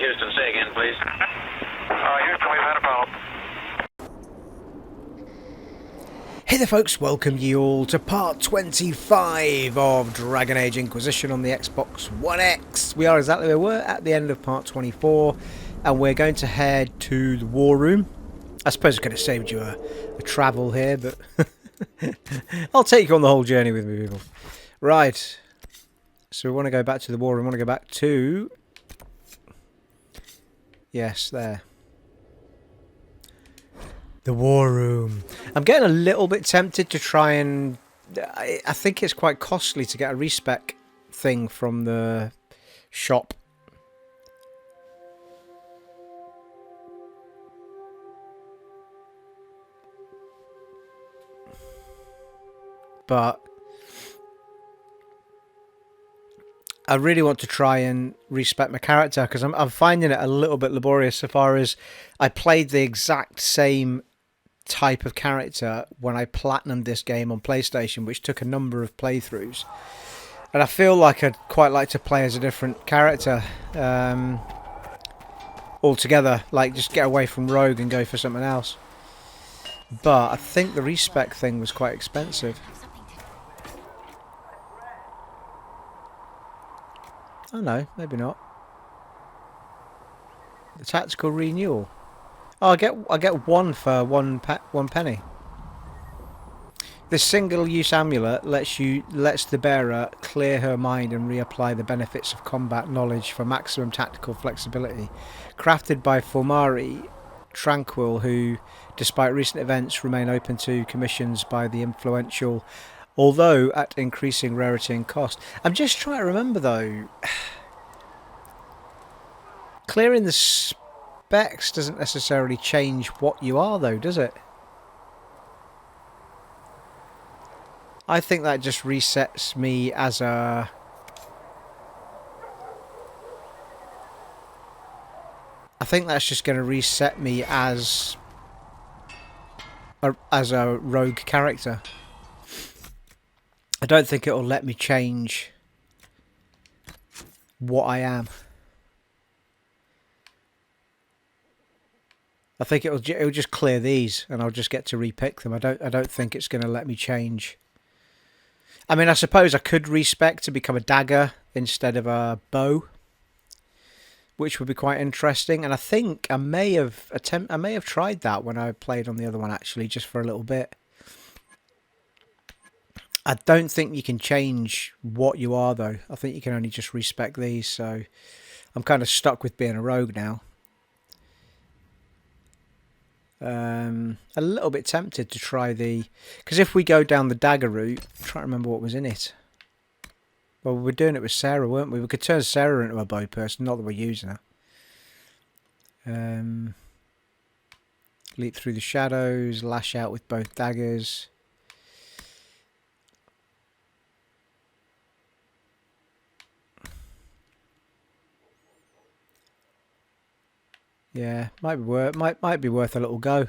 Houston, say again, please. Houston, we've had a problem. Hey there folks, welcome you all to part 25 of Dragon Age Inquisition on the Xbox One X. We are exactly where we were at the end of part 24 and we're going to head to the war room. I suppose I could have saved you a travel here, but I'll take you on the whole journey with me, people. Right, so we want to go back to the war room. We want to go back to... Yes, there. The war room. I'm getting a little bit tempted to try and... I think it's quite costly to get a Re-spec thing from the shop. But I really want to try and Re-spec my character because I'm finding it a little bit laborious so far as I played the exact same type of character when I platinumed this game on PlayStation, which took a number of playthroughs, and I feel like I'd quite like to play as a different character altogether, like just get away from Rogue and go for something else. But I think the Re-spec thing was quite expensive. Oh no, maybe not. The tactical renewal. Oh, I get one for one penny. This single-use amulet lets the bearer clear her mind and reapply the benefits of combat knowledge for maximum tactical flexibility. Crafted by Formari Tranquil, who, despite recent events, remain open to commissions by the influential, although at increasing rarity and cost. I'm just trying to remember though. Clearing the specs doesn't necessarily change what you are though, does it? I think that just resets me as a... I think that's just going to reset me as a rogue character. I don't think it'll let me change what I am. I think it'll just clear these and I'll just get to repick them. I don't think it's going to let me change. I mean, I suppose I could Re-spec to become a dagger instead of a bow, which would be quite interesting. And I think I may have tried that when I played on the other one, actually, just for a little bit. I don't think you can change what you are though. I think you can only just Re-spec these, so I'm kind of stuck with being a rogue now. A little bit tempted to try the... Because if we go down the dagger route... I'm trying to remember what was in it. Well, we were doing it with Sarah, weren't we? We could turn Sarah into a bow person, not that we're using her. Leap through the shadows, lash out with both daggers. Yeah, might be worth a little go.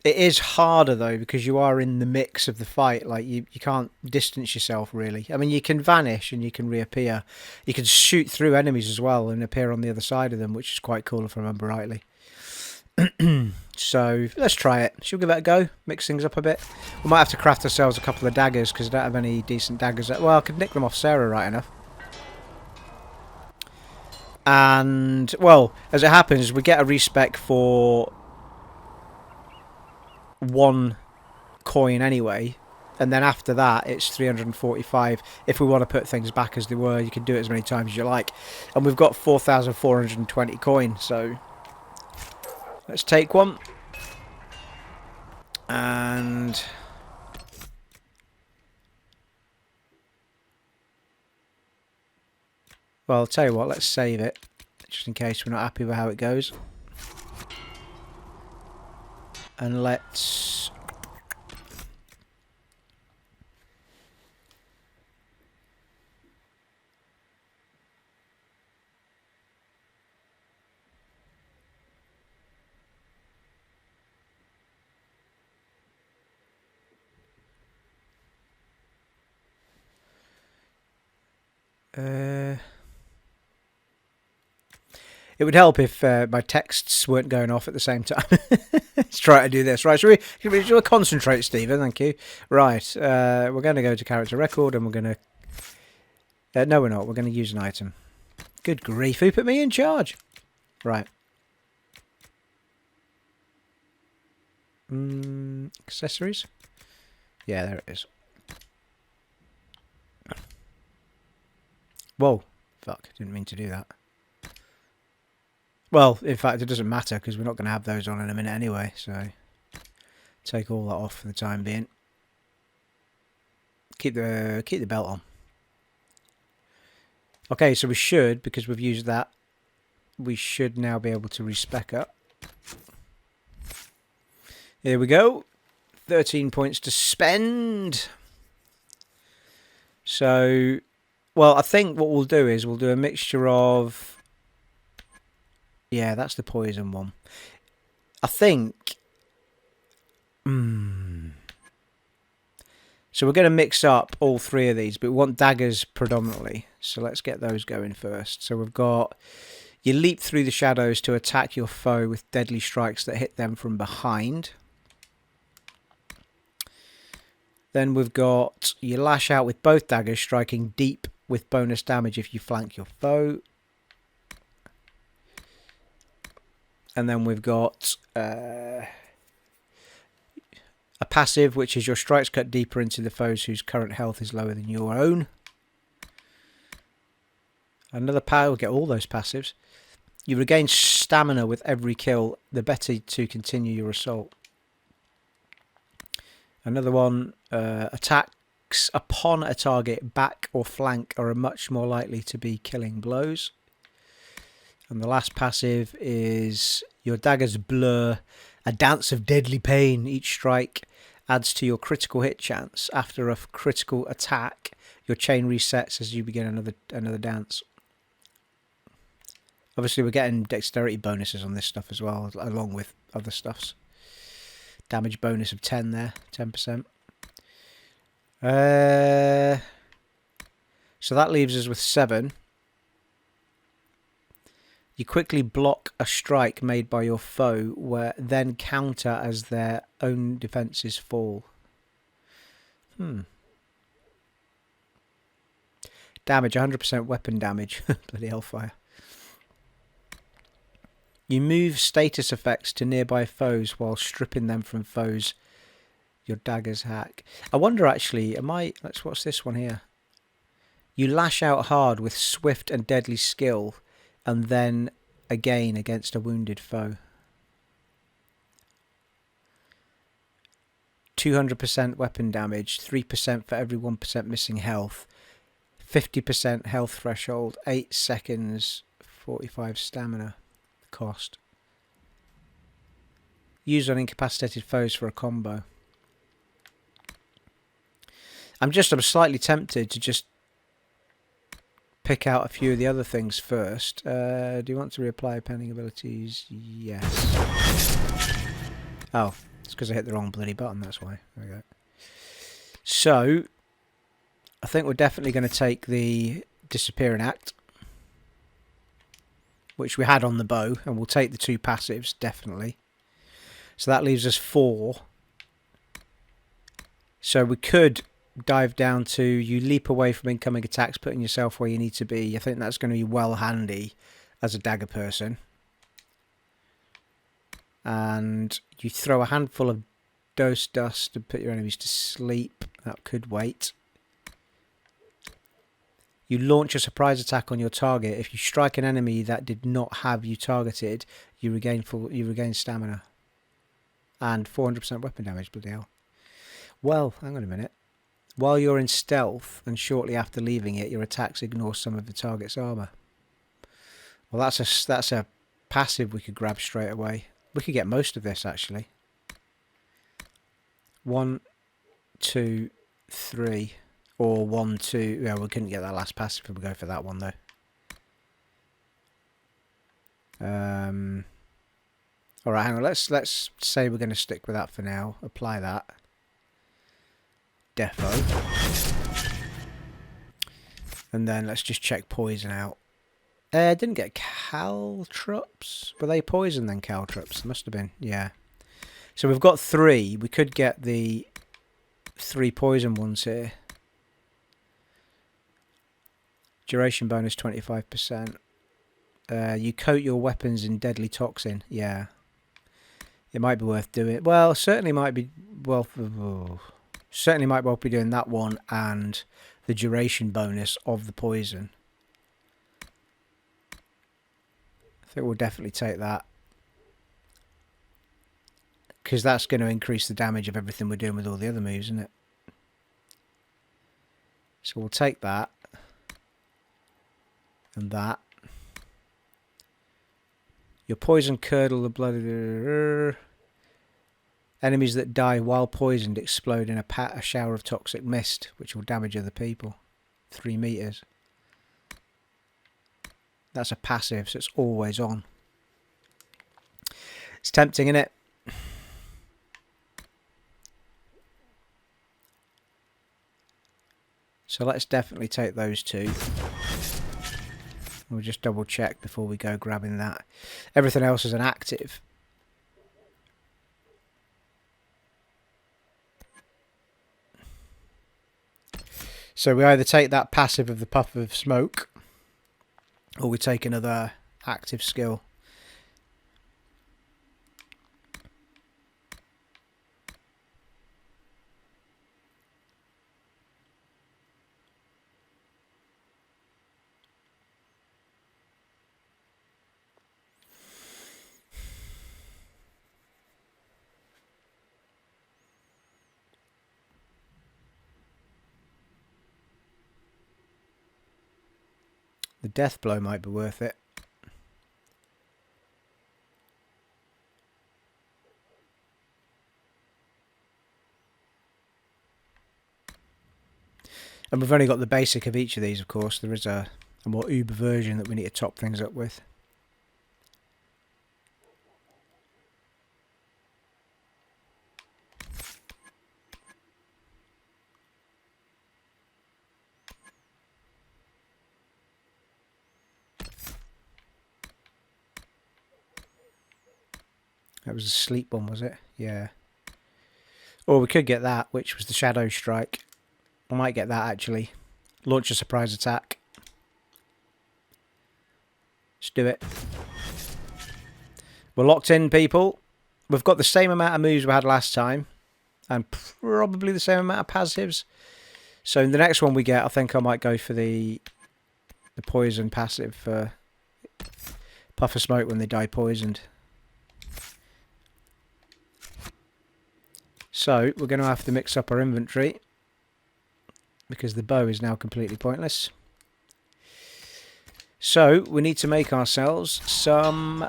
It is harder though because you are in the mix of the fight. Like you can't distance yourself really. I mean, you can vanish and you can reappear. You can shoot through enemies as well and appear on the other side of them, which is quite cool if I remember rightly. So let's try it. Should we give it a go? Mix things up a bit. We might have to craft ourselves a couple of daggers because I don't have any decent daggers. Well, I could nick them off Sarah right enough. And, well, as it happens, we get a Re-spec for 1 coin anyway. And then after that, it's 345. If we want to put things back as they were, you can do it as many times as you like. And we've got 4,420 coin, so... Let's take one. And... Well, I'll tell you what, let's save it. Just in case we're not happy with how it goes. And let's... It would help if my texts weren't going off at the same time. Let's try to do this. Right, should we concentrate, Stephen? Thank you. Right, we're going to go to character record and we're going to... no, we're not. We're going to use an item. Good grief, who put me in charge? Right. Accessories? Yeah, there it is. Whoa. Fuck, didn't mean to do that. Well, in fact, it doesn't matter because we're not going to have those on in a minute anyway, so take all that off for the time being. Keep the belt on. Okay, so we should, because we've used that, we should now be able to respec up. Here we go. 13 points to spend. So, well, I think what we'll do is we'll do a mixture of... Yeah, that's the poison one. I think... So we're going to mix up all three of these, but we want daggers predominantly. So let's get those going first. So we've got... You leap through the shadows to attack your foe with deadly strikes that hit them from behind. Then we've got... You lash out with both daggers, striking deep with bonus damage if you flank your foe. And then we've got a passive, which is your strikes cut deeper into the foes whose current health is lower than your own. Another power, we'll get all those passives. You regain stamina with every kill, the better to continue your assault. Another one, attacks upon a target, back or flank, are much more likely to be killing blows. And the last passive is your daggers blur, a dance of deadly pain. Each strike adds to your critical hit chance. After a critical attack, your chain resets as you begin another dance. Obviously, we're getting dexterity bonuses on this stuff as well, along with other stuffs. Damage bonus of 10 there, 10%. So that leaves us with 7. You quickly block a strike made by your foe, where then counter as their own defences fall. Damage, 100% weapon damage. Bloody hellfire. You move status effects to nearby foes while stripping them from foes your daggers hack. I wonder actually, let's watch this one here. You lash out hard with swift and deadly skill, and then again against a wounded foe. 200% weapon damage, 3% for every 1% missing health, 50% health threshold, 8 seconds, 45 stamina cost. Used on incapacitated foes for a combo. I'm slightly tempted to just pick out a few of the other things first. Do you want to reapply pending abilities? Yes. Oh, it's because I hit the wrong bloody button, that's why. There we go. So, I think we're definitely going to take the Disappearing Act, which we had on the bow, and we'll take the 2 passives, definitely. So that leaves us 4. So we could dive down to you leap away from incoming attacks, putting yourself where you need to be. I think that's going to be well handy as a dagger person. And you throw a handful of dose dust to put your enemies to sleep. That could wait. You launch a surprise attack on your target. If you strike an enemy that did not have you targeted, you regain stamina. And 400% weapon damage, bloody hell. Well, hang on a minute. While you're in stealth and shortly after leaving it, your attacks ignore some of the target's armor. Well, that's a passive we could grab straight away. We could get most of this, actually. 1, 2, 3... Or 1, 2... Yeah, we couldn't get that last passive if we go for that one, though. Alright, hang on. Let's say we're going to stick with that for now. Apply that. Defo. And then let's just check poison out. Didn't get caltrops. Were they poison then, caltrops? Must have been, yeah. So we've got 3. We could get the 3 poison ones here. Duration bonus 25%. You coat your weapons in deadly toxin. Yeah. It might be worth doing. Well, certainly might be certainly might well be doing that one and the duration bonus of the poison. I think we'll definitely take that. Because that's going to increase the damage of everything we're doing with all the other moves, isn't it? So we'll take that. And that. Your poison curdle the blood. Enemies that die while poisoned explode in a shower of toxic mist, which will damage other people. 3 meters. That's a passive, so it's always on. It's tempting, isn't it? So let's definitely take those 2. We'll just double check before we go grabbing that. Everything else is an active. So we either take that passive of the puff of smoke, or we take another active skill. The death blow might be worth it. And we've only got the basic of each of these, of course. There is a more uber version that we need to top things up with. That was a sleep one, was it? Yeah. Or we could get that, which was the Shadow Strike. I might get that, actually. Launch a surprise attack. Let's do it. We're locked in, people. We've got the same amount of moves we had last time. And probably the same amount of passives. So the next one we get, I think I might go for the poison passive for Puff of Smoke when they die poisoned. So we're going to have to mix up our inventory because the bow is now completely pointless. So we need to make ourselves some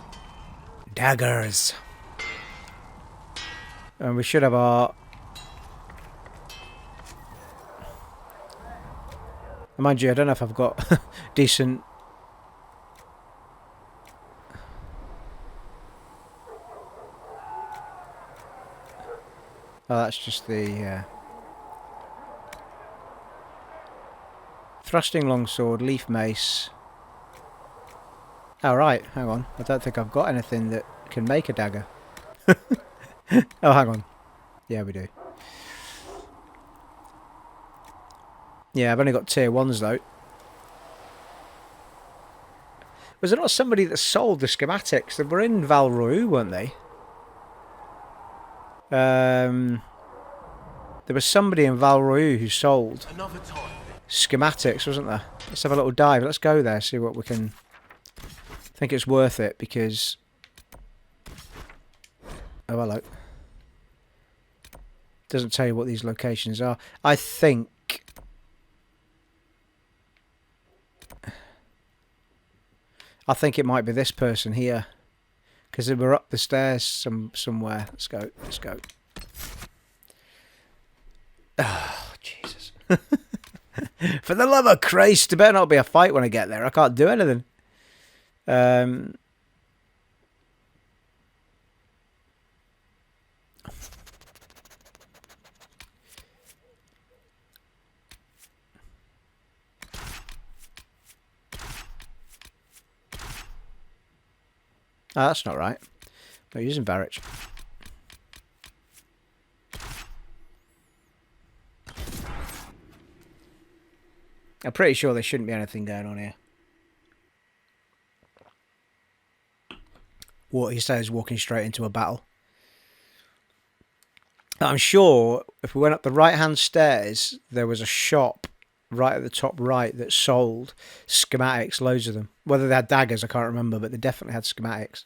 daggers. And we should have our... Mind you, I don't know if I've got decent... Oh, that's just the... Thrusting longsword, leaf mace. Oh, right, hang on. I don't think I've got anything that can make a dagger. Oh, hang on. Yeah, we do. Yeah, I've only got tier 1s, though. Was there not somebody that sold the schematics? They were in Valroy, weren't they? There was somebody in Valroy who sold schematics, wasn't there? Let's have a little dive. Let's go there, see what we can... I think it's worth it because... Oh, hello. Doesn't tell you what these locations are. I think... it might be this person here. Because they were up the stairs somewhere. Let's go. Let's go. Oh, Jesus. For the love of Christ, there better not be a fight when I get there. I can't do anything. Ah, that's not right. Not using Varich. I'm pretty sure there shouldn't be anything going on here. What he says, walking straight into a battle. I'm sure if we went up the right-hand stairs, there was a shop right at the top right that sold schematics, loads of them. Whether they had daggers, I can't remember, but they definitely had schematics.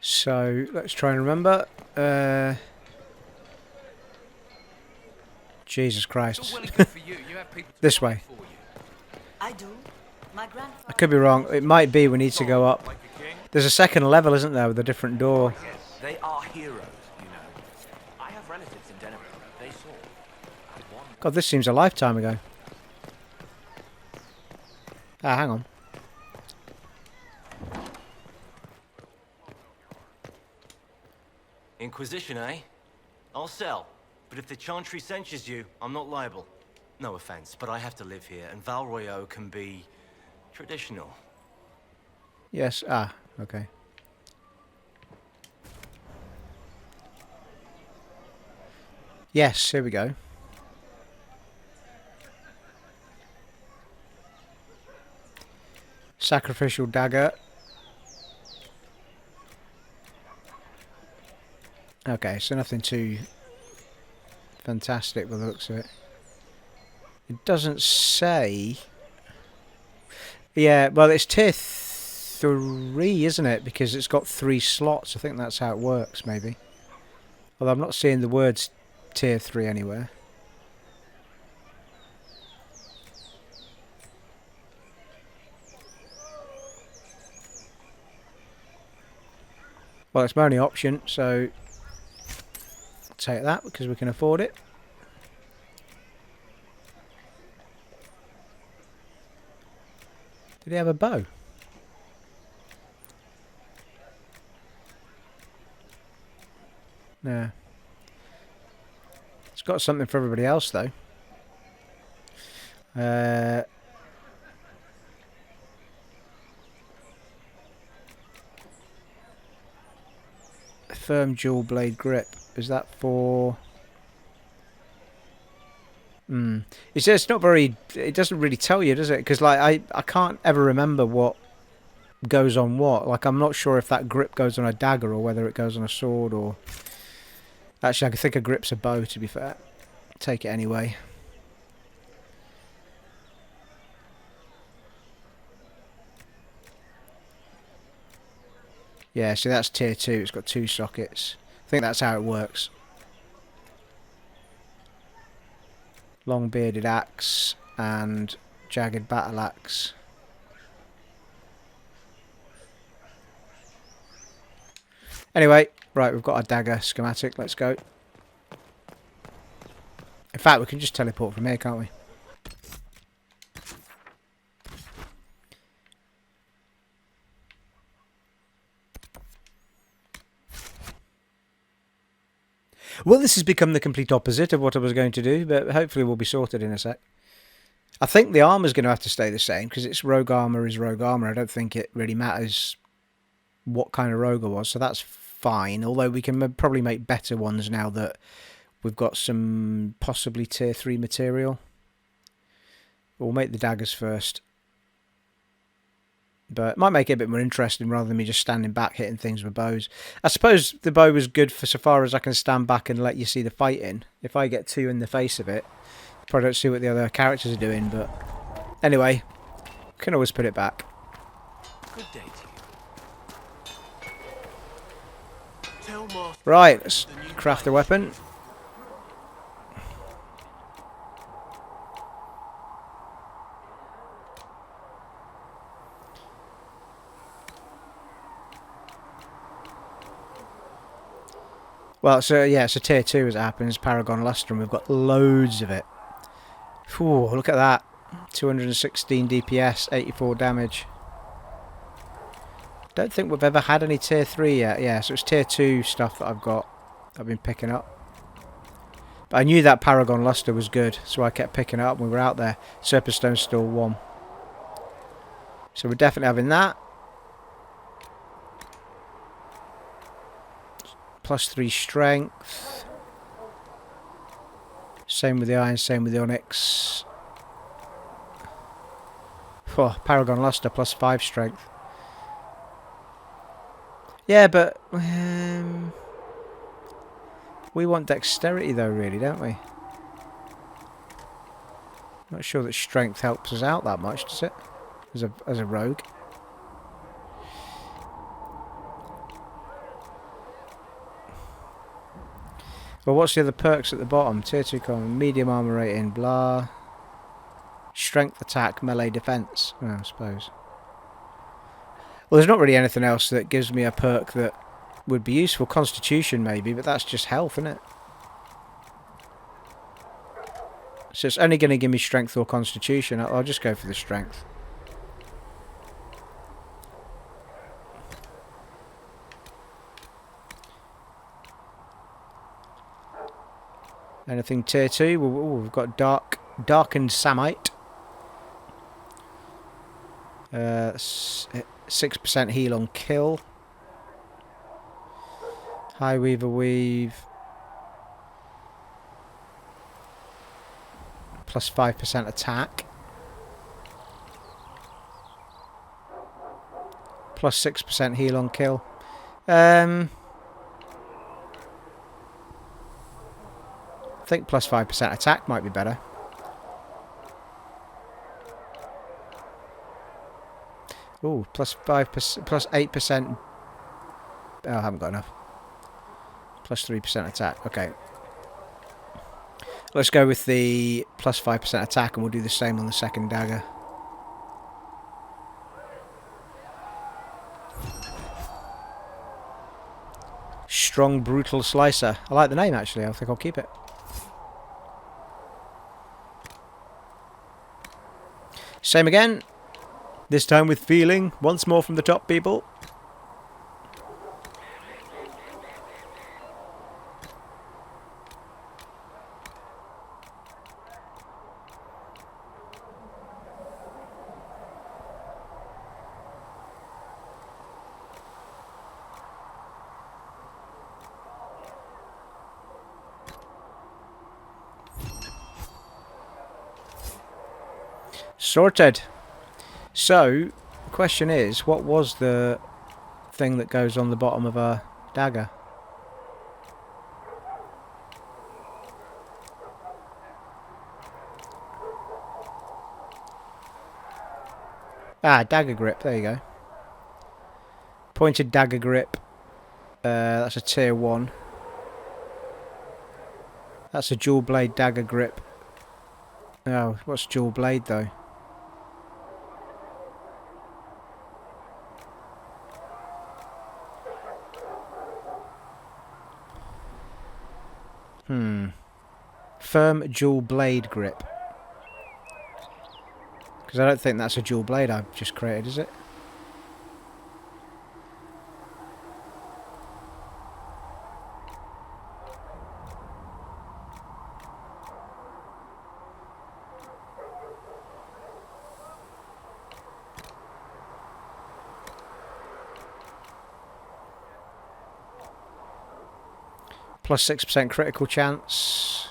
So let's try and remember. Jesus Christ. This way. I do. My I grandfather. could be wrong. It might be we need to go up. There's a second level, isn't there, with a different door. They are heroes, you know. I have relatives in Denver. They saw. God, this seems a lifetime ago. Ah, hang on. Inquisition, eh? I'll sell. But if the Chantry censures you, I'm not liable. No offense, but I have to live here, and Val Royeaux can be traditional. Yes. Ah, okay. Yes, here we go. Sacrificial dagger. Okay, so nothing too fantastic by the looks of it. It doesn't say. Yeah, well, it's tier 3, isn't it? Because it's got 3 slots. I think that's how it works, maybe. Although I'm not seeing the words tier 3 anywhere. Well, it's my only option, so I'll take that because we can afford it. Did he have a bow? No. It's got something for everybody else, though. Firm dual blade grip. Is that for... It says it's not very... It doesn't really tell you, does it? Because like I can't ever remember what goes on what. Like I'm not sure if that grip goes on a dagger or whether it goes on a sword or... Actually, I think a grip's a bow, to be fair. Take it anyway. Yeah, see that's tier 2. It's got 2 sockets. I think that's how it works. Long bearded axe and jagged battle axe. Anyway, right, we've got our dagger schematic. Let's go. In fact, we can just teleport from here, can't we? Well, this has become the complete opposite of what I was going to do, but hopefully we'll be sorted in a sec. I think the armour's going to have to stay the same, because it's rogue armour is rogue armour. I don't think it really matters what kind of rogue it was, so that's fine. Although we can probably make better ones now that we've got some possibly tier 3 material. We'll make the daggers first. But it might make it a bit more interesting rather than me just standing back hitting things with bows. I suppose the bow is good for so far as I can stand back and let you see the fighting. If I get 2 in the face of it, you probably don't see what the other characters are doing. But anyway, can always put it back. Good day to you. Right, let's craft the weapon. Well, so yeah, it's a tier 2 as it happens, Paragon Luster, and we've got loads of it. Whew, look at that. 216 DPS, 84 damage. Don't think we've ever had any tier 3 yet. Yeah, so it's tier 2 stuff that I've been picking up. But I knew that Paragon Luster was good, so I kept picking it up when we were out there. Serpentstone's still 1. So we're definitely having that. +3 strength. Same with the iron, same with the onyx. Oh, Paragon Luster +5 strength. Yeah, but we want dexterity though, really, don't we? Not sure that strength helps us out that much, does it? As a rogue. Well, what's the other perks at the bottom? Tier 2 common, medium armor rating, blah. Strength, attack, melee, defense. Oh, I suppose. Well, there's not really anything else that gives me a perk that would be useful. Constitution, maybe, but that's just health, isn't it? So it's only going to give me strength or constitution. I'll just go for the strength. Anything tier 2? We've got darkened samite. 6% heal on kill. High Weaver Weave. +5% attack. +6% heal on kill. I think +5% attack might be better. Ooh, +5%, +8%. Oh, I haven't got enough. +3% attack. Okay. Let's go with the +5% attack, and we'll do the same on the second dagger. Strong Brutal Slicer. I like the name, actually. I think I'll keep it. Same again. This time with feeling. Once more from the top, people. Sorted. So, the question is, what was the thing that goes on the bottom of a dagger? Ah, dagger grip, there you go. Pointed dagger grip. That's a tier 1. That's a dual blade dagger grip. Oh, what's dual blade though? Firm dual blade grip. Because I don't think that's a dual blade I've just created, is it? +6% critical chance.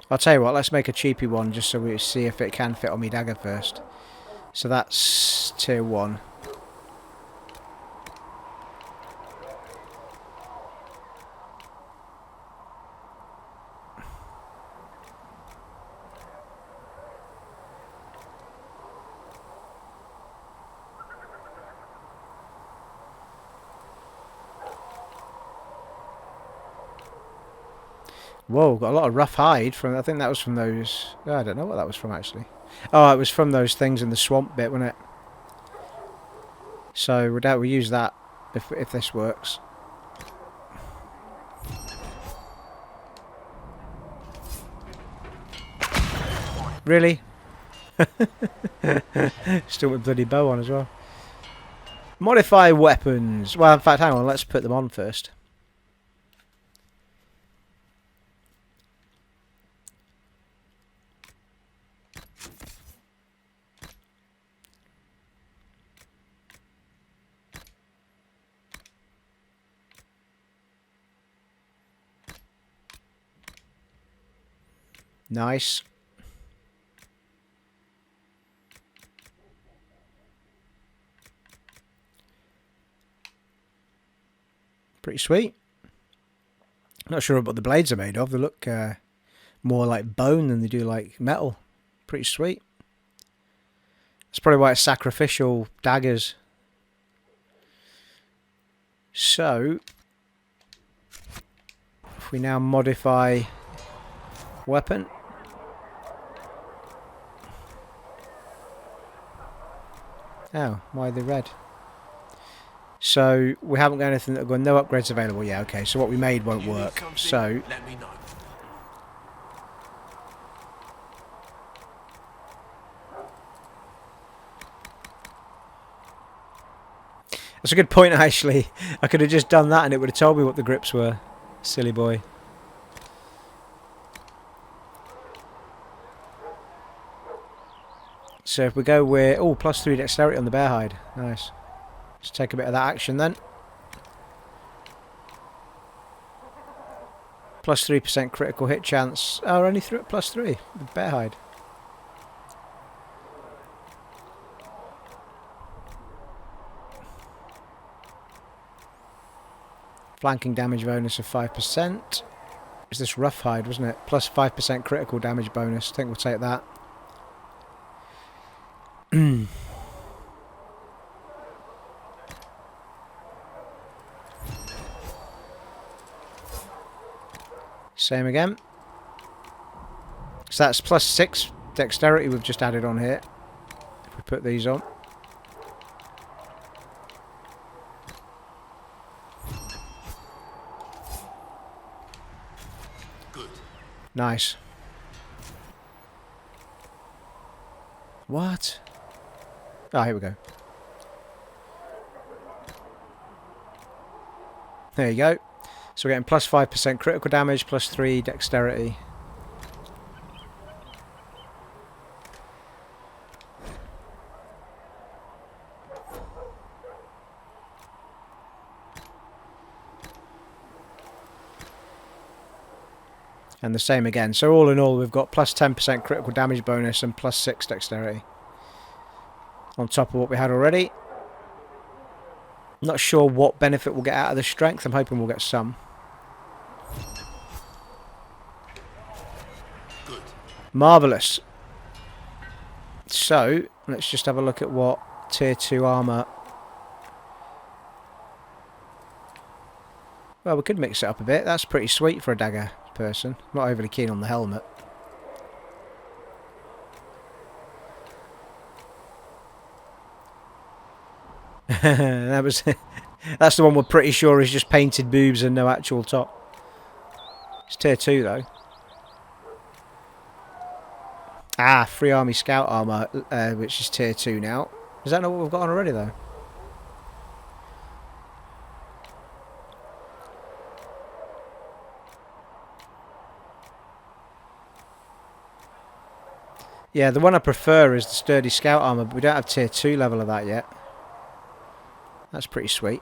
I'll tell you what, let's make a cheapy one just so we see if it can fit on my dagger first. So that's tier 1. Whoa, got a lot of rough hide from. I think that was from those. Oh, I don't know what that was from actually. Oh, it was from those things in the swamp bit, wasn't it? So we'll use that if this works. Really? Still with bloody bow on as well. Modify weapons. Well, in fact, hang on. Let's put them on first. Nice. Pretty sweet. Not sure what the blades are made of. They look more like bone than they do like metal. Pretty sweet. That's probably why it's sacrificial daggers. So, if we now modify weapon. Oh, why are they red? So we haven't got anything that got no upgrades available. Yeah, okay. So what we made won't work. So let me know. that's a good point, actually. I could have just done that and it would have told me what the grips were. Silly boy. So if we go with +3 dexterity on the bear hide. Nice. Let's take a bit of that action then. +3% critical hit chance. Oh, only +3 with bear hide. Flanking damage bonus of 5%. Is this rough hide, wasn't it? +5% critical damage bonus. I think we'll take that. Same again. So that's +6 dexterity we've just added on here. If we put these on. Good. Nice. What? Oh, here we go. There you go. So we're getting +5% critical damage, +3 dexterity. And the same again. So all in all, we've got +10% critical damage bonus and +6 dexterity. On top of what we had already. Not sure what benefit we'll get out of the strength. I'm hoping we'll get some. Good. Marvellous. So, let's just have a look at what tier 2 armour. Well, we could mix it up a bit. That's pretty sweet for a dagger person. Not overly keen on the helmet. That was that's the one we're pretty sure is just painted boobs and no actual top. It's tier 2 though. Ah, free army scout armour, which is tier 2 now. Is that not what we've got on already though? Yeah, the one I prefer is the sturdy scout armour, but we don't have tier 2 level of that yet. That's pretty sweet.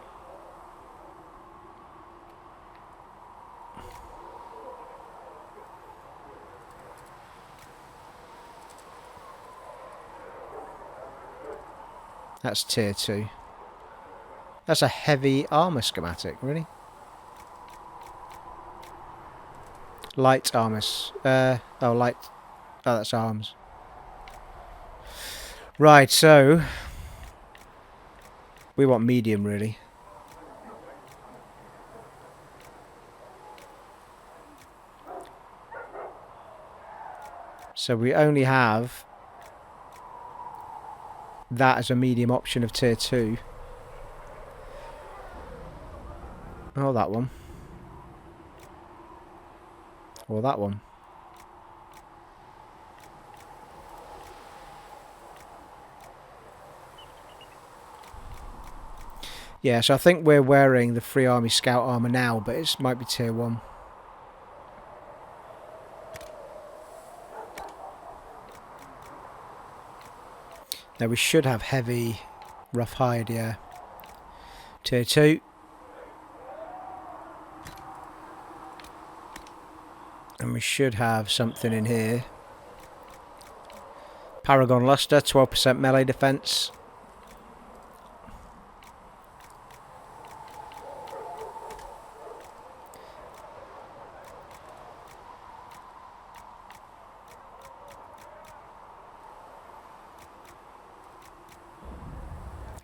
That's tier 2. That's a heavy armour schematic, really. Light armour. Oh, light. Oh, that's arms. Right, so we want medium, really. So we only have that as a medium option of tier 2. Oh, that one. Or that one. Yeah, so I think we're wearing the Free Army Scout armour now, but it might be tier 1. Now we should have heavy rough hide, yeah. Tier 2. And we should have something in here. Paragon Luster, 12% melee defense.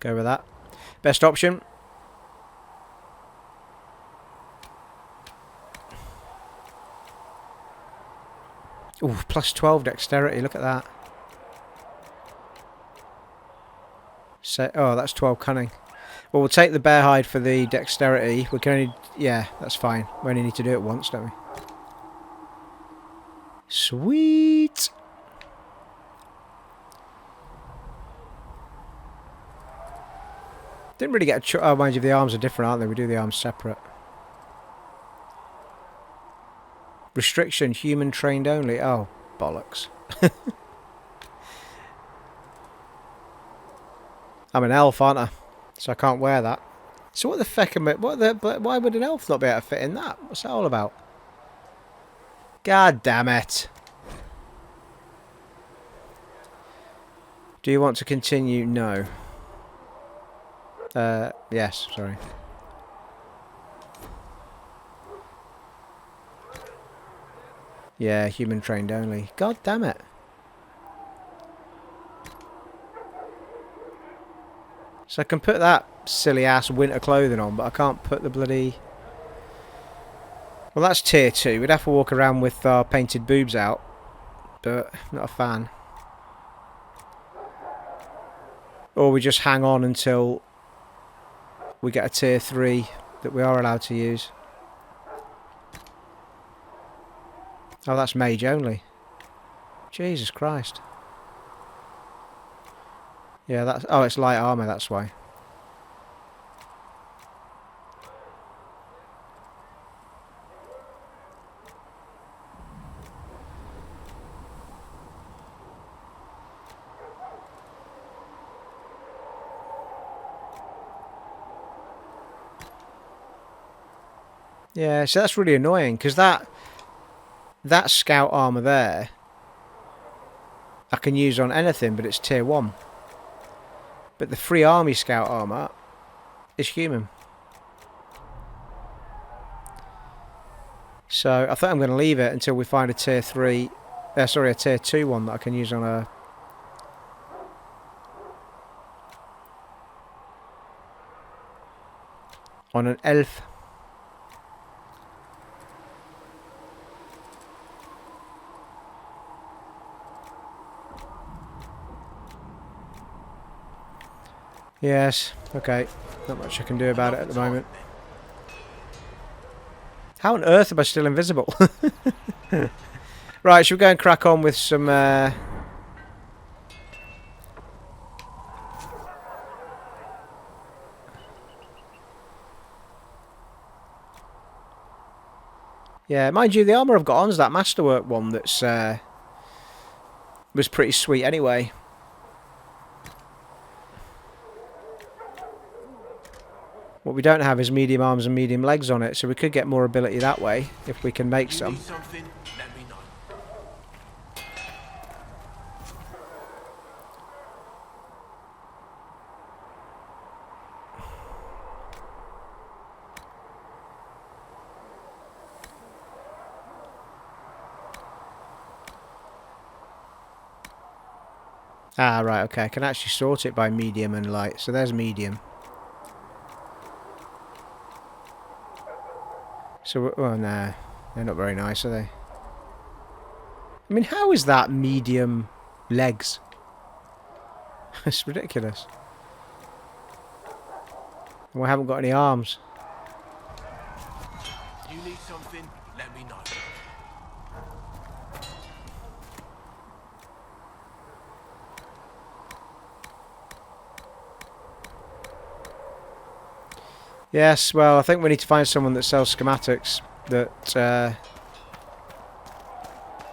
Go with that. Best option. Ooh, plus 12 dexterity, look at that. So, oh, that's 12 cunning. Well, we'll take the bear hide for the dexterity. We can only... Yeah, that's fine. We only need to do it once, don't we? Sweet! Didn't really get a... Oh, mind you, the arms are different, aren't they? We do the arms separate. Restriction, human trained only. Oh, bollocks. I'm an elf, aren't I? So I can't wear that. So what the feck am I... Why would an elf not be able to fit in that? What's that all about? God damn it. Do you want to continue? No. Yes, sorry. Yeah, human trained only. God damn it. So I can put that silly ass winter clothing on, but I can't put the bloody... Well, that's tier 2. We'd have to walk around with our painted boobs out, but not a fan. Or we just hang on until we get a tier 3 that we are allowed to use. Oh, that's mage only. Jesus Christ. Yeah, that's... Oh, it's light armour, that's why. Yeah, so that's really annoying, because that scout armour there, I can use on anything, but it's tier 1. But the Free Army Scout armour is human. So I think I'm going to leave it until we find a tier 3... sorry, a tier 2 one that I can use on a... on an elf. Yes, okay. Not much I can do about it at the moment. How on earth am I still invisible? Right, should we go and crack on with some... Yeah, mind you, the armour I've got on is that Masterwork one that's... was pretty sweet anyway. What we don't have is medium arms and medium legs on it, so we could get more ability that way, if we can make some. Ah, right, okay. I can actually sort it by medium and light, so there's medium. So, oh no, they're not very nice, are they? I mean, how is that medium legs? It's ridiculous. And we haven't got any arms. something, let me know. Yes, well, I think we need to find someone that sells schematics that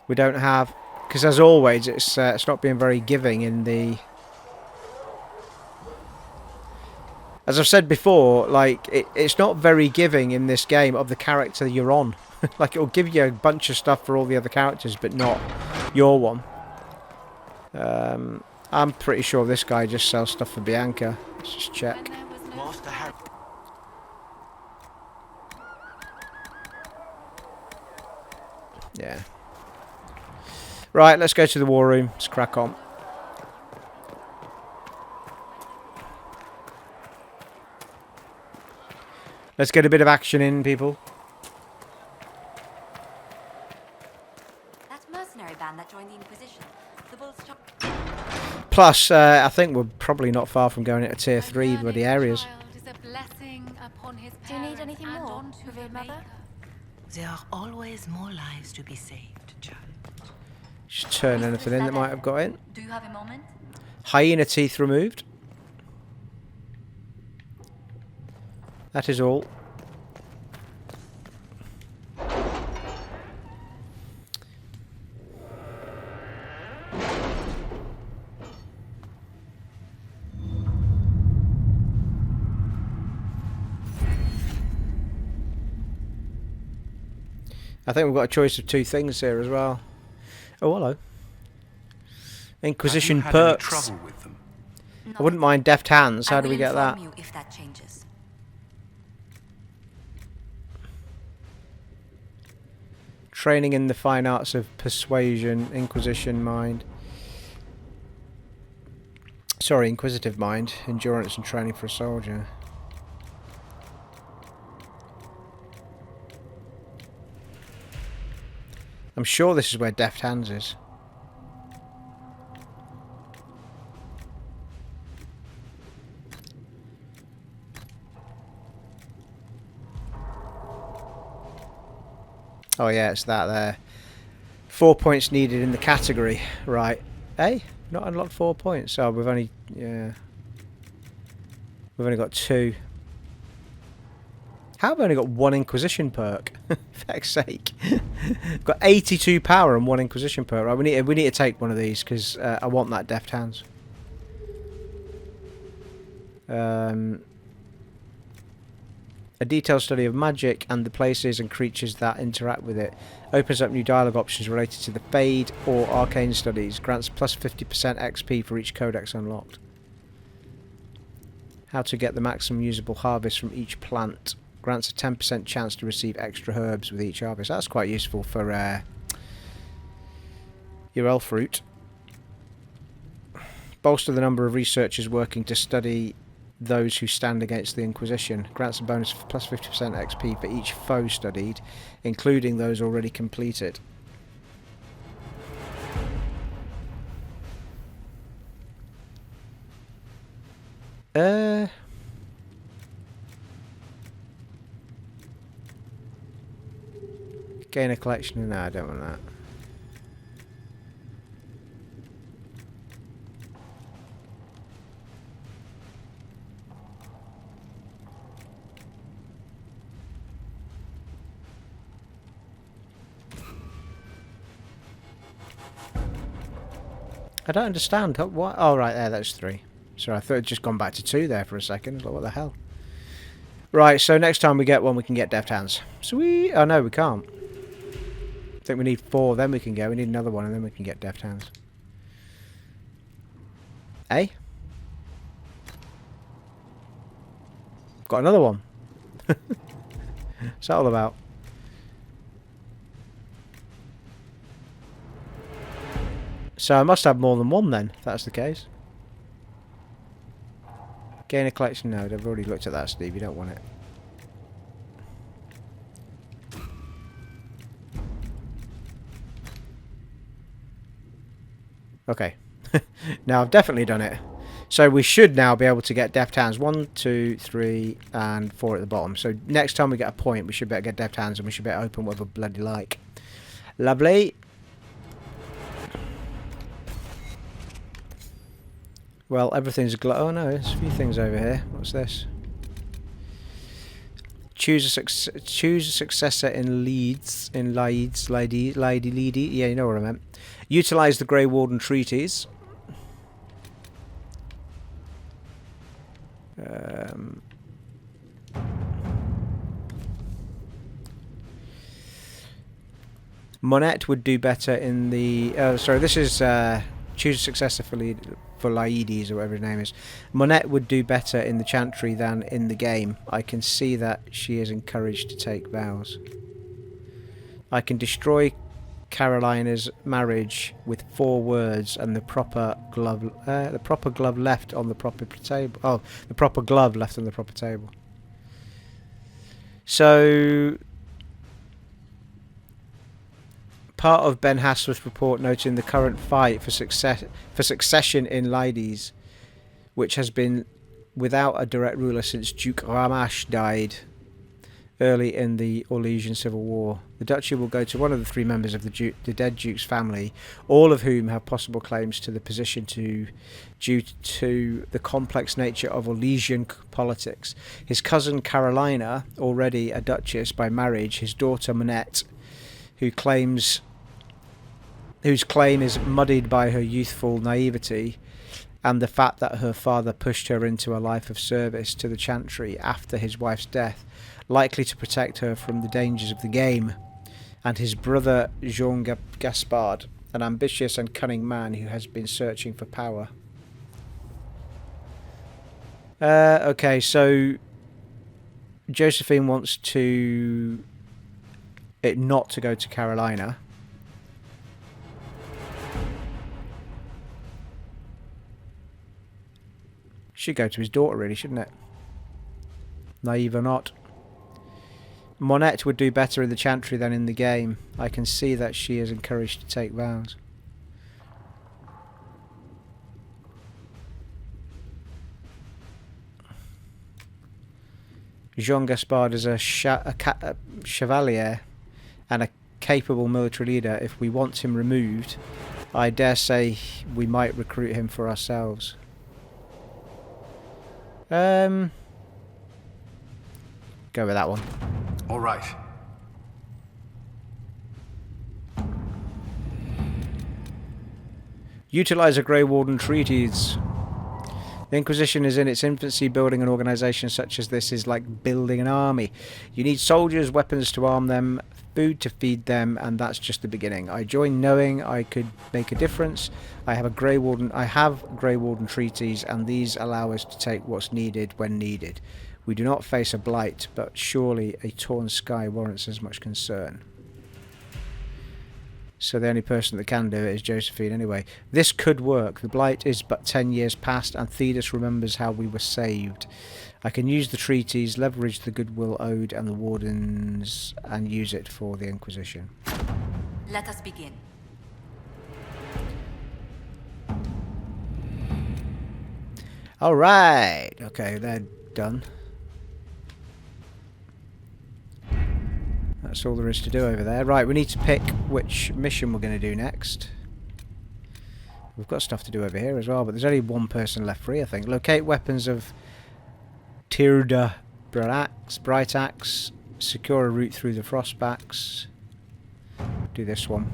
we don't have. Because as always, it's not being very giving in the... As I've said before, like, it's not very giving in this game of the character you're on. Like, it'll give you a bunch of stuff for all the other characters, but not your one. I'm pretty sure this guy just sells stuff for Bianca. Let's just check. Master Harry. Yeah. Right, let's go to the war room. Let's crack on. Let's get a bit of action in, people. That mercenary band that joined the Inquisition. The Bulls Plus, I think we're probably not far from going into tier 3 bloody areas. Do you need anything more, Revered Mother? There are always more lives to be saved, child. Just turn anything in that might have got in. Do you have a moment? Hyena teeth removed. That is all. I think we've got a choice of 2 things here as well. Oh, hello. Inquisition Have you had any perks. trouble with them? I wouldn't mind deft hands. How do we get that? I will inform you if that changes. Training in the fine arts of persuasion, Inquisition mind. Sorry, Inquisitive mind. Endurance and training for a soldier. I'm sure this is where deft hands is. Oh yeah, it's that there. 4 points needed in the category. Right. Hey, not unlocked 4 points. Oh, we've only... yeah. We've only got 2. How have we only got 1 Inquisition perk? For heck's sake. We've got 82 power and 1 Inquisition perk. Right, we need to take one of these because I want that deft hands. A detailed study of magic and the places and creatures that interact with it. Opens up new dialogue options related to the Fade or Arcane studies. Grants plus 50% XP for each codex unlocked. How to get the maximum usable harvest from each plant. Grants a 10% chance to receive extra herbs with each harvest. That's quite useful for your elf fruit. Bolster the number of researchers working to study those who stand against the Inquisition. Grants a bonus of plus 50% XP for each foe studied, including those already completed. Gain a collection. No, I don't want that. I don't understand. What? Oh, right there, that's 3. Sorry, I thought it'd just gone back to 2 there for a second. Like, what the hell? Right, so next time we get one, we can get deft hands. Sweet. Oh, no, we can't. I think we need 4, then we can go. We need another one, and then we can get deft hands. Eh? Got another one. What's that all about? So I must have more than 1 then, if that's the case. Gain a collection node. I've already looked at that, Steve. You don't want it. Okay. Now I've definitely done it. So we should now be able to get deft hands. 1, 2, 3, and 4 at the bottom. So next time we get a point, we should better get deft hands, and we should better open whatever bloody like. Lovely. Well, everything's oh no, there's a few things over here. What's this? Choose a successor in Leeds. Lady. Yeah, you know what I meant. Utilize the Grey Warden treaties. Monette would do better in the... sorry, this is choose a successor for Laides, or whatever his name is. Monette would do better in the Chantry than in the game. I can see that she is encouraged to take vows. I can destroy Carolina's marriage with 4 words and the proper glove left on the proper table. Oh, the proper glove left on the proper table. So... part of Ben Hassler's report noting the current fight for succession in Laides, which has been without a direct ruler since Duke Ramash died early in the Orlesian Civil War. The duchy will go to one of the 3 members of the dead Duke's family, all of whom have possible claims to the position due to the complex nature of Orlesian politics. His cousin Carolina, already a duchess by marriage, his daughter Monette, whose claim is muddied by her youthful naivety and the fact that her father pushed her into a life of service to the Chantry after his wife's death, likely to protect her from the dangers of the game, and his brother Jean Gaspard, an ambitious and cunning man who has been searching for power. Okay, so Josephine wants it not to go to Carolina. Should go to his daughter, really, shouldn't it? Naive or not. Monette would do better in the Chantry than in the game. I can see that she is encouraged to take vows. Jean Gaspard is a chevalier and a capable military leader. If we want him removed, I dare say we might recruit him for ourselves. Go with that one. All right. Utilize the Grey Warden treaties. The Inquisition is in its infancy. Building an organization such as this is like building an army. You need soldiers, weapons to arm them, food to feed them, and that's just the beginning. I joined knowing I could make a difference. I have Grey Warden treaties, and these allow us to take what's needed when needed. We do not face a blight, but surely a torn sky warrants as much concern. So the only person that can do it is Josephine anyway. This could work. The blight is but 10 years past, and Thedas remembers how we were saved. I can use the treaties, leverage the goodwill owed and the wardens, and use it for the Inquisition. Let us begin. Alright. Okay, they're done. That's all there is to do over there. Right, we need to pick which mission we're going to do next. We've got stuff to do over here as well, but there's only one person left free, I think. Locate weapons of Tirda Bright Axe. Secure a route through the Frostbacks. Do this one.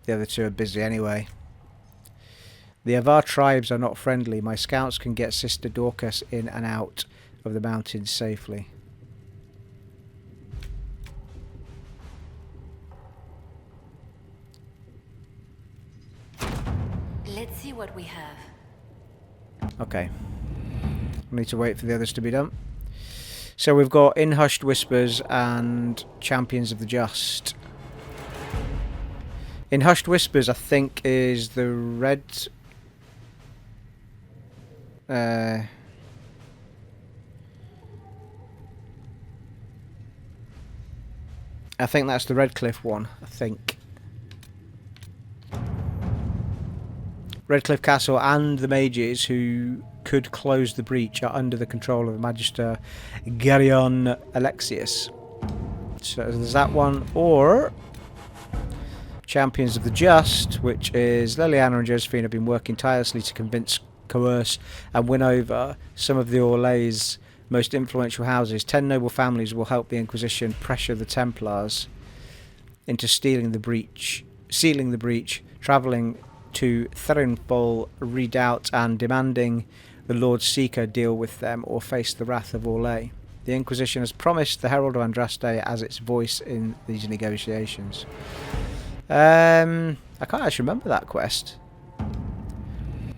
The other 2 are busy anyway. The Avar tribes are not friendly. My scouts can get Sister Dorcas in and out of the mountains safely. Let's see what we have. Okay. We need to wait for the others to be done. So we've got In Hushed Whispers and Champions of the Just. In Hushed Whispers, I think, is the red... I think that's the Redcliffe one, I think. Redcliffe Castle and the mages who could close the breach are under the control of the Magister Garion Alexius. So there's that one. Or Champions of the Just, which is Leliana and Josephine have been working tirelessly to convince, coerce and win over some of the Orlais' most influential houses. 10 noble families will help the Inquisition pressure the Templars into sealing the breach, travelling to Therinfol Redoubt and demanding the Lord Seeker deal with them or face the wrath of Orlais. The Inquisition has promised the Herald of Andraste as its voice in these negotiations. I can't actually remember that quest.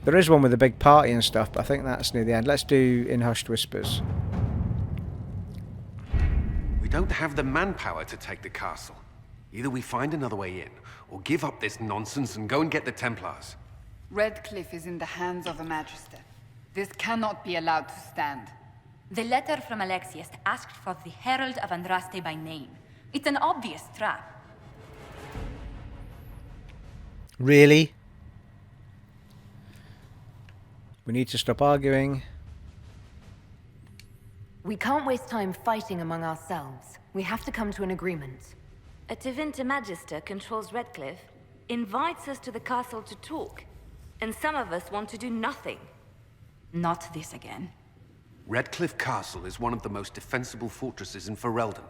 There is one with a big party and stuff, but I think that's near the end. Let's do In Hushed Whispers. We don't have the manpower to take the castle. Either we find another way in, or give up this nonsense and go and get the Templars. Redcliffe is in the hands of the Magister. This cannot be allowed to stand. The letter from Alexius asked for the Herald of Andraste by name. It's an obvious trap. Really? We need to stop arguing. We can't waste time fighting among ourselves. We have to come to an agreement. A Tevinter Magister controls Redcliffe, invites us to the castle to talk, and some of us want to do nothing. Not this again. Redcliffe Castle is one of the most defensible fortresses in Ferelden.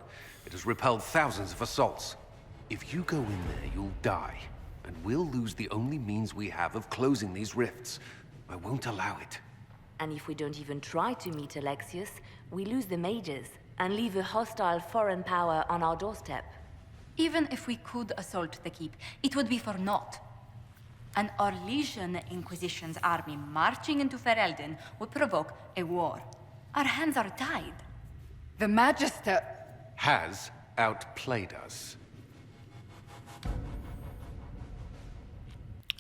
It has repelled thousands of assaults. If you go in there, you'll die. And we'll lose the only means we have of closing these rifts. I won't allow it. And if we don't even try to meet Alexius, we lose the mages and leave a hostile foreign power on our doorstep. Even if we could assault the keep, it would be for naught. An Orlesian Inquisition's army marching into Ferelden would provoke a war. Our hands are tied. The Magister Has outplayed us.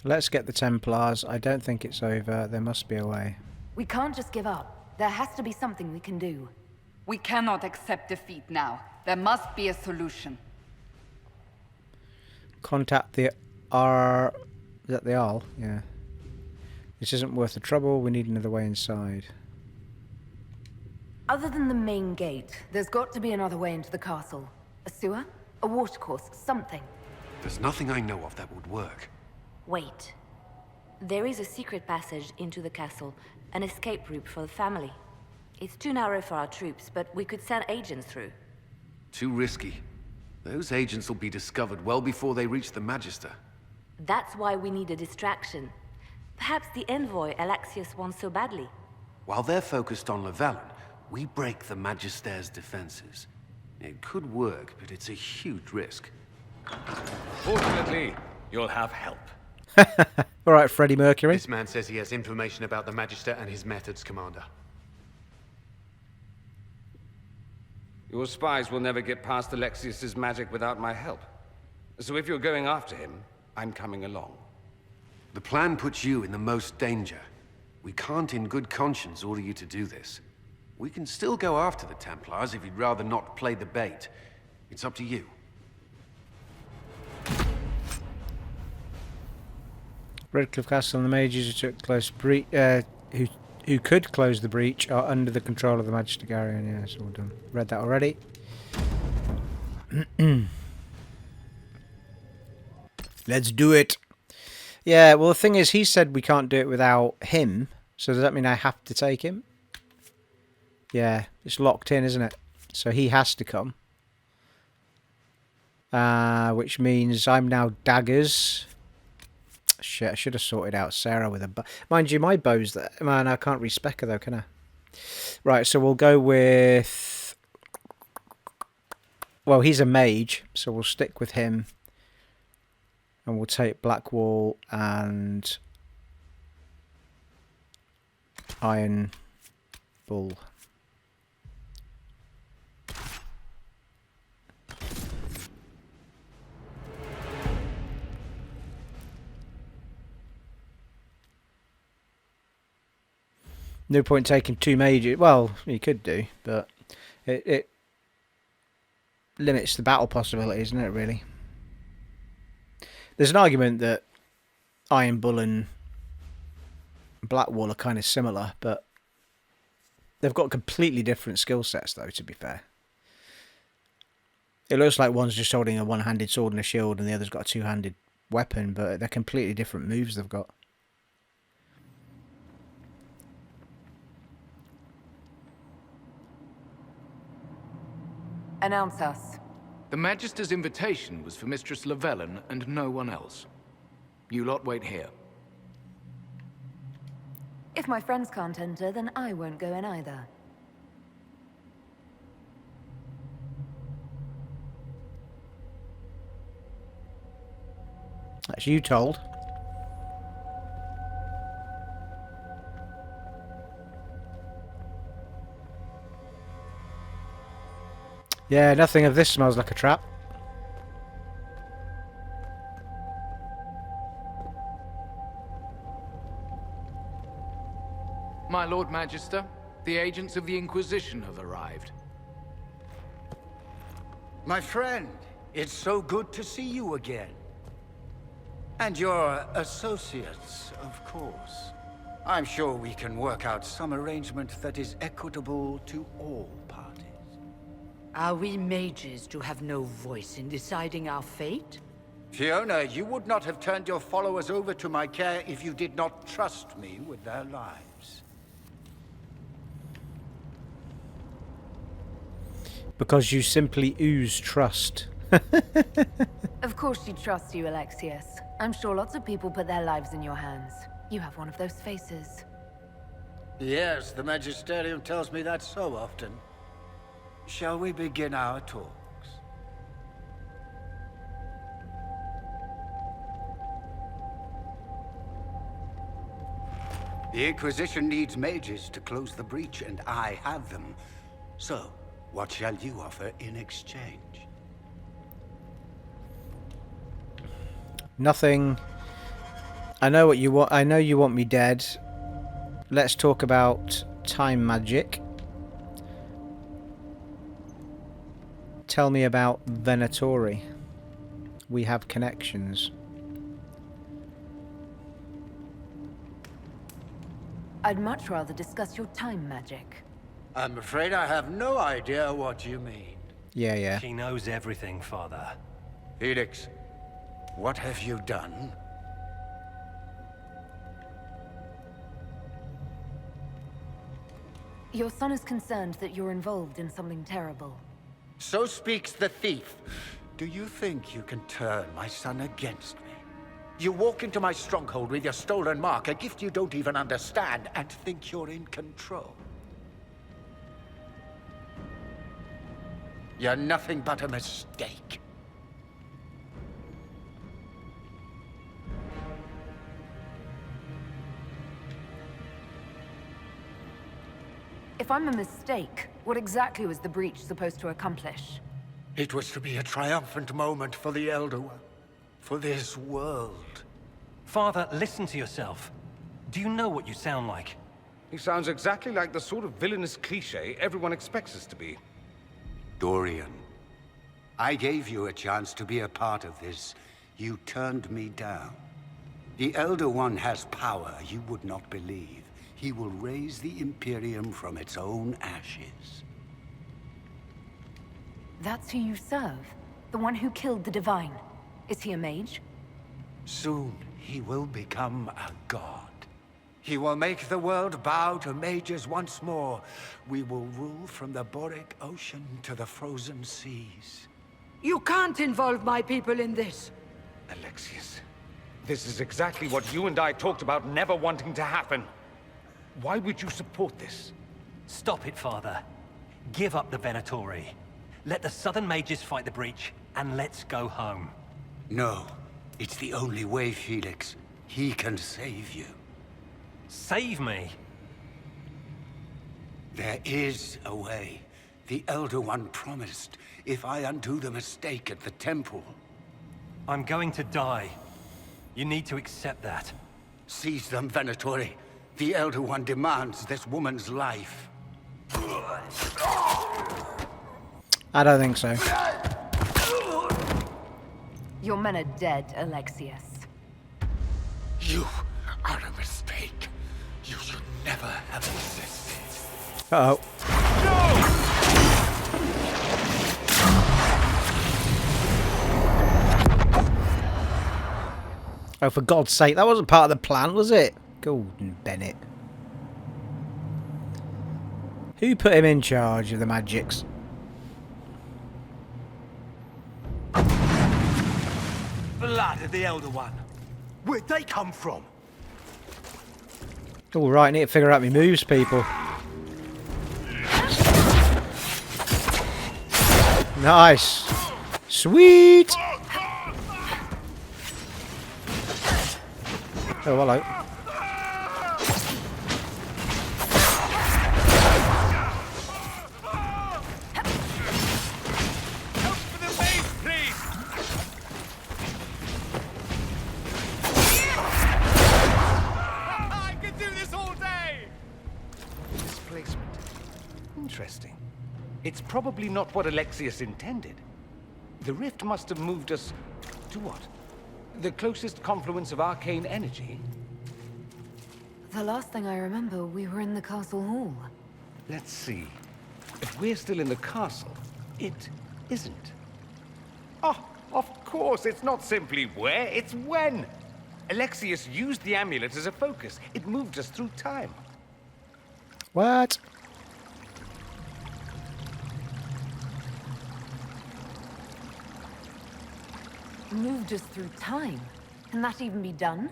Let's get the Templars. I don't think it's over. There must be a way. We can't just give up. There has to be something we can do. We cannot accept defeat now. There must be a solution. Contact the R... Is that the Arl? Yeah. This isn't worth the trouble. We need another way inside. Other than the main gate, there's got to be another way into the castle. A sewer? A watercourse? Something. There's nothing I know of that would work. Wait. There is a secret passage into the castle, an escape route for the family. It's too narrow for our troops, but we could send agents through. Too risky. Those agents will be discovered well before they reach the Magister. That's why we need a distraction. Perhaps the envoy Alexius wants so badly. While they're focused on Llewellyn, we break the Magister's defenses. It could work, but it's a huge risk. Fortunately, you'll have help. All right, Freddie Mercury. This man says he has information about the Magister and his methods, Commander. Your spies will never get past Alexius's magic without my help. So if you're going after him, I'm coming along. The plan puts you in the most danger. We can't in good conscience order you to do this. We can still go after the Templars if you'd rather not play the bait. It's up to you. Redcliffe Castle and the mages who took close who could close the breach are under the control of the Magister Garion. Yeah, it's all done. Read that already. Let's do it. Yeah, well the thing is, he said we can't do it without him. So does that mean I have to take him? Yeah, it's locked in, isn't it? So he has to come. Which means I'm now daggers. Shit, I should have sorted out Sarah with a bow. Mind you, my bow's there. Man, I can't re-spec her though, can I? Right, so we'll go with... Well, he's a mage, so we'll stick with him. And we'll take Blackwall and... Iron Bull. No point taking two mages. Well, you could do, but it limits the battle possibilities, isn't it, really? There's an argument that Iron Bull and Blackwall are kind of similar, but they've got completely different skill sets, though, to be fair. It looks like one's just holding a one-handed sword and a shield, and the other's got a two-handed weapon, but they're completely different moves they've got. Announce us. The Magister's invitation was for Mistress Llewellyn and no one else. You lot wait here. If my friends can't enter, then I won't go in either. That's you told. Yeah, nothing of this smells like a trap. My Lord Magister, the agents of the Inquisition have arrived. My friend, it's so good to see you again. And your associates, of course. I'm sure we can work out some arrangement that is equitable to all parties. Are we mages to have no voice in deciding our fate? Fiona, you would not have turned your followers over to my care if you did not trust me with their lives. Because you simply ooze trust. Of course she trusts you, Alexius. I'm sure lots of people put their lives in your hands. You have one of those faces. Yes, the Magisterium tells me that so often. Shall we begin our talks? The Inquisition needs mages to close the breach, and I have them. So, what shall you offer in exchange? Nothing. I know what you want. I know you want me dead. Let's talk about time magic. Tell me about Venatori. We have connections. I'd much rather discuss your time magic. I'm afraid I have no idea what you mean. Yeah. She knows everything, Father. Felix, what have you done? Your son is concerned that you're involved in something terrible. So speaks the thief. Do you think you can turn my son against me? You walk into my stronghold with your stolen mark, a gift you don't even understand, and think you're in control. You're nothing but a mistake. If I'm a mistake, what exactly was the breach supposed to accomplish? It was to be a triumphant moment for the Elder One. For this world. Father, listen to yourself. Do you know what you sound like? He sounds exactly like the sort of villainous cliché everyone expects us to be. Dorian, I gave you a chance to be a part of this. You turned me down. The Elder One has power you would not believe. He will raise the Imperium from its own ashes. That's who you serve? The one who killed the Divine? Is he a mage? Soon, he will become a god. He will make the world bow to mages once more. We will rule from the Boric Ocean to the frozen seas. You can't involve my people in this. Alexius, this is exactly what you and I talked about never wanting to happen. Why would you support this? Stop it, Father. Give up the Venatori. Let the Southern Mages fight the breach, and let's go home. No. It's the only way, Felix. He can save you. Save me? There is a way. The Elder One promised, if I undo the mistake at the temple. I'm going to die. You need to accept that. Seize them, Venatori. The Elder One demands this woman's life. I don't think so. Your men are dead, Alexius. You are a mistake. never have existed. Uh-oh. Oh, for God's sake, that wasn't part of the plan, was it? Golden Bennett. Who put him in charge of the magics? Blood of the Elder One. Where'd they come from? All right, I need to figure out my moves, people. Nice. Sweet. Oh, hello. Interesting. It's probably not what Alexius intended. The rift must have moved us to what? The closest confluence of arcane energy? The last thing I remember, we were in the castle hall. Let's see. If we're still in the castle, it isn't. Oh, of course, it's not simply where, it's when. Alexius used the amulet as a focus. It moved us through time. What? Moved us through time? Can that even be done?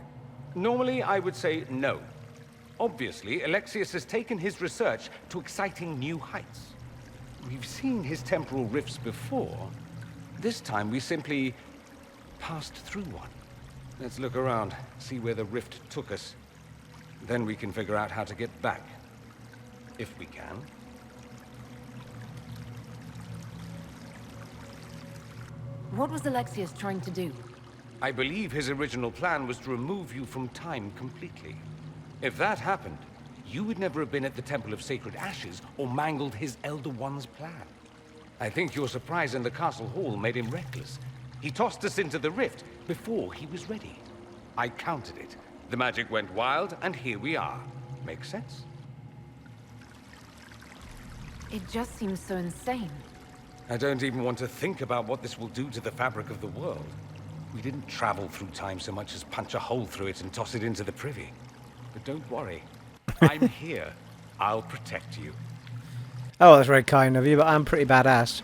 Normally, I would say no. Obviously, Alexius has taken his research to exciting new heights. We've seen his temporal rifts before. This time, we simply passed through one. Let's look around, see where the rift took us. Then we can figure out how to get back. If we can. What was Alexius trying to do? I believe his original plan was to remove you from time completely. If that happened, you would never have been at the Temple of Sacred Ashes or mangled his Elder One's plan. I think your surprise in the castle hall made him reckless. He tossed us into the rift before he was ready. I countered it. The magic went wild, and here we are. Make sense? It just seems so insane. I don't even want to think about what this will do to the fabric of the world. We didn't travel through time so much as punch a hole through it and toss it into the privy. But don't worry. I'm here. I'll protect you. Oh, that's very kind of you, but I'm pretty badass.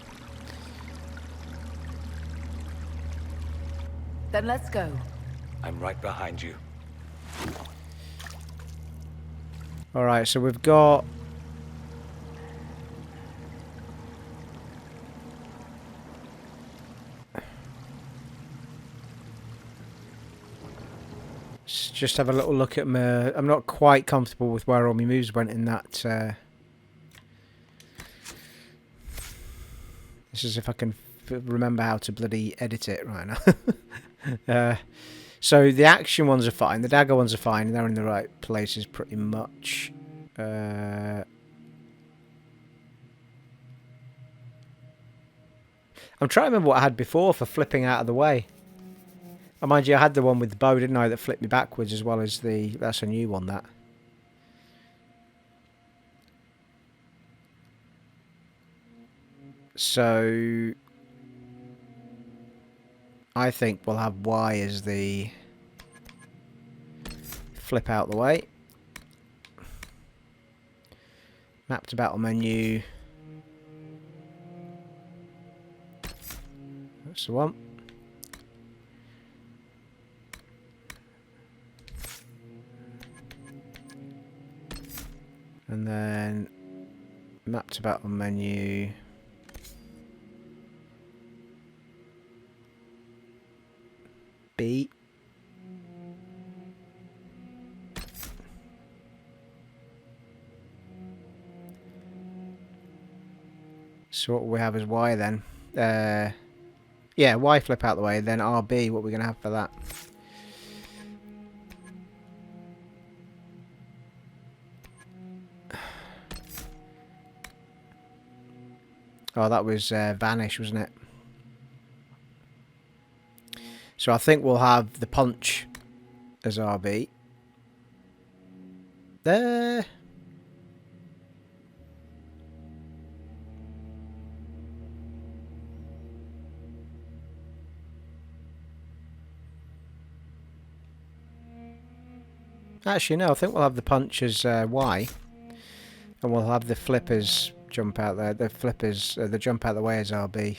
Then let's go. I'm right behind you. Alright, so we've got... Let's just have a little look at my... I'm not quite comfortable with where all my moves went in that... This is if I can remember how to bloody edit it right now. So the action ones are fine, the dagger ones are fine, they're in the right places pretty much. I'm trying to remember what I had before for flipping out of the way. Oh, mind you, I had the one with the bow, didn't I, that flipped me backwards as well as the... That's a new one, that. So... I think we'll have Y as the... Flip out the way. Map to battle menu. That's the one. And then map to battle menu. B. So what we have is Y then. Yeah, Y flip out the way, then RB, what we're going to have for that. Oh, that was Vanish, wasn't it? So I think we'll have the punch as RB. Actually, no, I think we'll have the punch as Y. And we'll have the flippers jump out there. The flippers, the jump out the way as RB.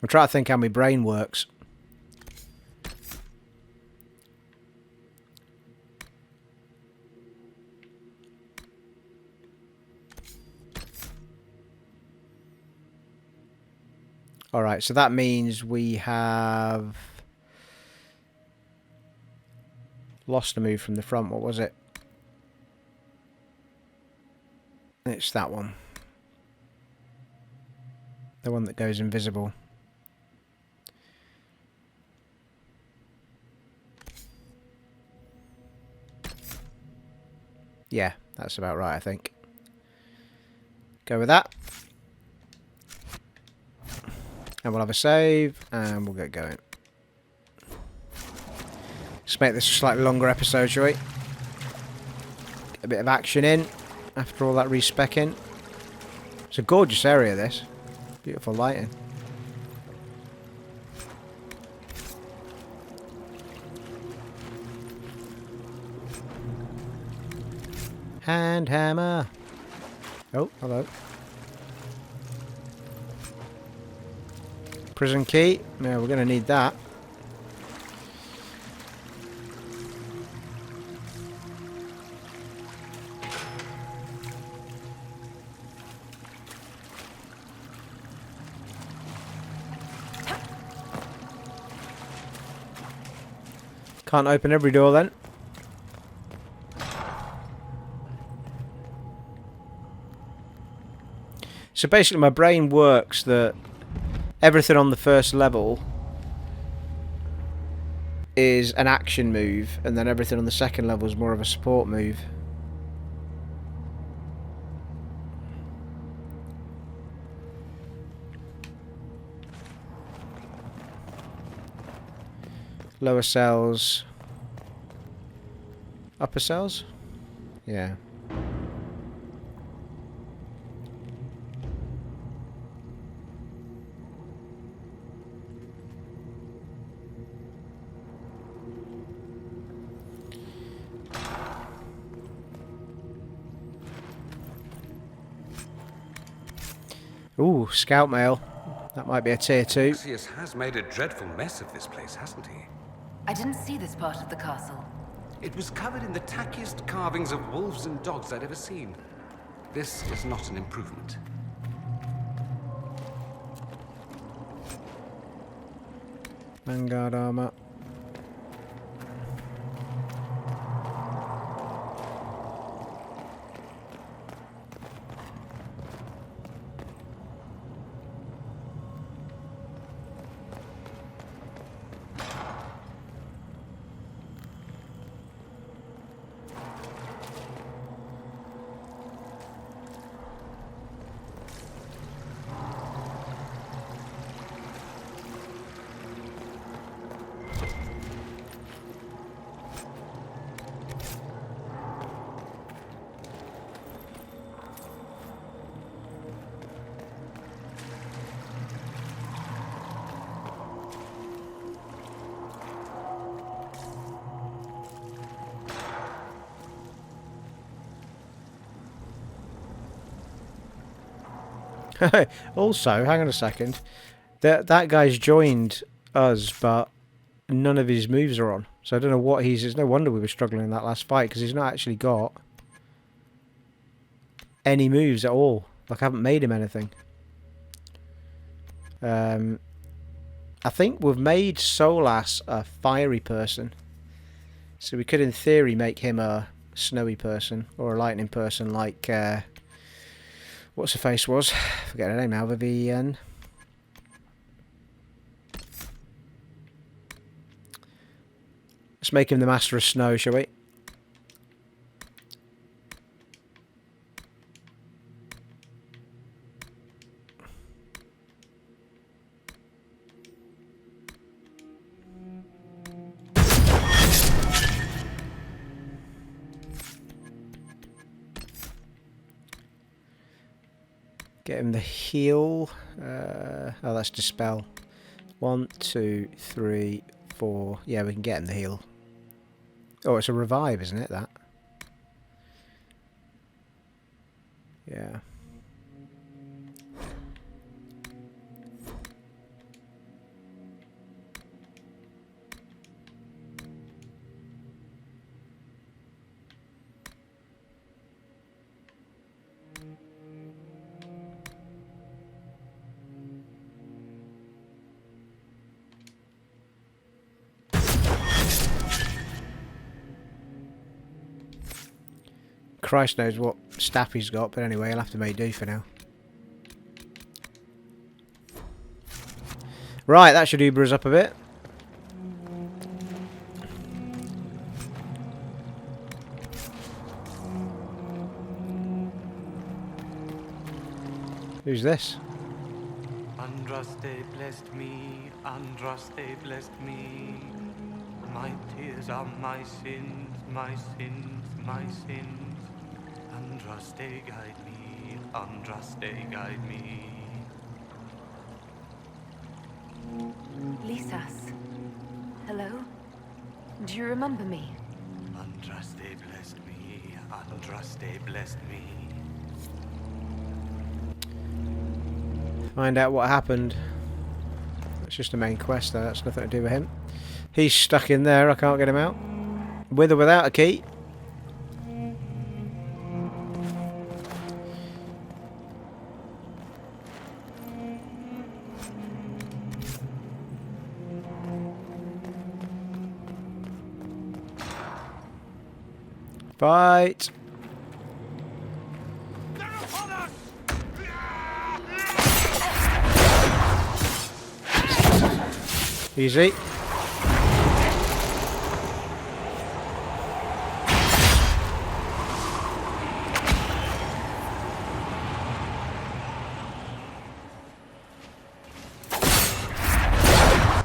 I'm trying to think how my brain works. Alright, so that means we have lost a move from the front. What was it? It's that one. The one that goes invisible. Yeah, that's about right, I think. Go with that. And we'll have a save, and we'll get going. Let's make this a slightly longer episode, shall we? Get a bit of action in after all that re-specking. It's a gorgeous area, this. Beautiful lighting. Hand hammer. Oh, hello. Prison key. Yeah, we're going to need that. Can't open every door then. So basically my brain works that everything on the first level is an action move, and then everything on the second level is more of a support move. Lower cells. Upper cells? Yeah. Ooh, scout mail. That might be a tier 2. Alexius has made a dreadful mess of this place, hasn't he? I didn't see this part of the castle. It was covered in the tackiest carvings of wolves and dogs I'd ever seen. This is not an improvement. Vanguard armor. Also, hang on a second. That guy's joined us, but none of his moves are on. So I don't know what he's... It's no wonder we were struggling in that last fight, because he's not actually got any moves at all. Like, I haven't made him anything. I think we've made Solas a fiery person. So we could, in theory, make him a snowy person, or a lightning person like... what's her face was? Forget her name now. Vivienne. Let's make him the master of snow, shall we? Get him the heal. Oh, that's dispel. 1, 2, 3, 4. Yeah, we can get him the heal. Oh, it's a revive, isn't it, that? Yeah. Christ knows what staff he's got, but anyway, he'll have to make do for now. Right, that should Uber us up a bit. Who's this? Andraste blessed me, Andraste blessed me. My tears are my sins, my sins, my sins. Andraste guide me, Andraste guide me. Lisas. Hello? Do you remember me? Andraste blessed me, Andraste blessed me. Find out what happened. It's just a main quest though, that's nothing to do with him. He's stuck in there, I can't get him out. With or without a key. Fight! Easy.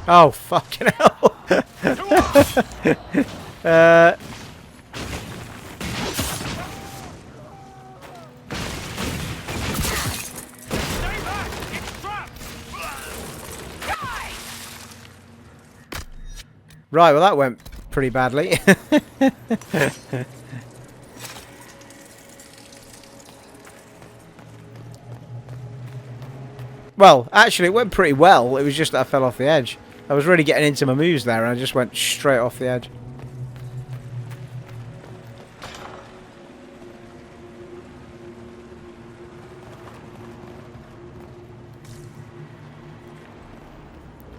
Oh, fucking hell. Right, well that went pretty badly. Well, actually it went pretty well, it was just that I fell off the edge. I was really getting into my moves there and I just went straight off the edge.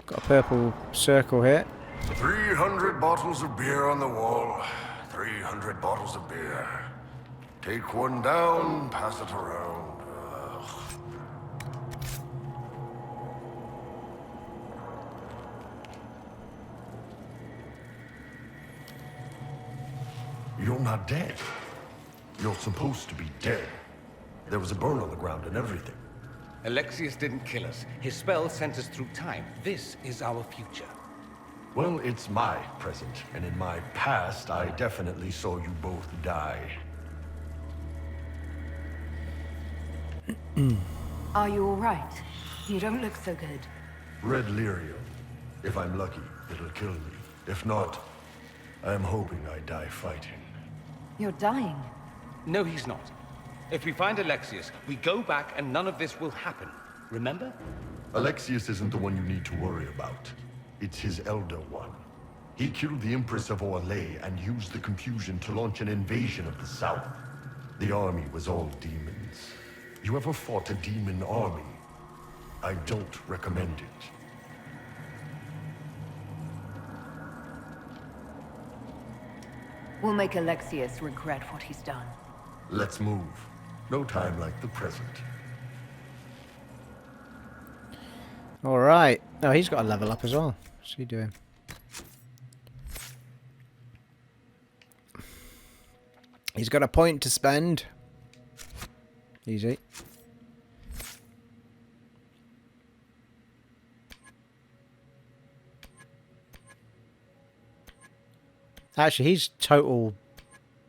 Got a purple circle here. 300 bottles of beer on the wall. 300 bottles of beer. Take one down, pass it around. Ugh. You're not dead. You're supposed to be dead. There was a burn on the ground and everything. Alexius didn't kill us. His spell sent us through time. This is our future. Well, it's my present, and in my past, I definitely saw you both die. Are you all right? You don't look so good. Red lyrium. If I'm lucky, it'll kill me. If not, I'm hoping I die fighting. You're dying. No, he's not. If we find Alexius, we go back and none of this will happen. Remember? Alexius isn't the one you need to worry about. It's his Elder One. He killed the Empress of Orlais and used the confusion to launch an invasion of the South. The army was all demons. You ever fought a demon army? I don't recommend it. We'll make Alexius regret what he's done. Let's move. No time like the present. Alright. Oh, he's got a level up as well. What's he doing? He's got a point to spend. Easy. Actually, he's total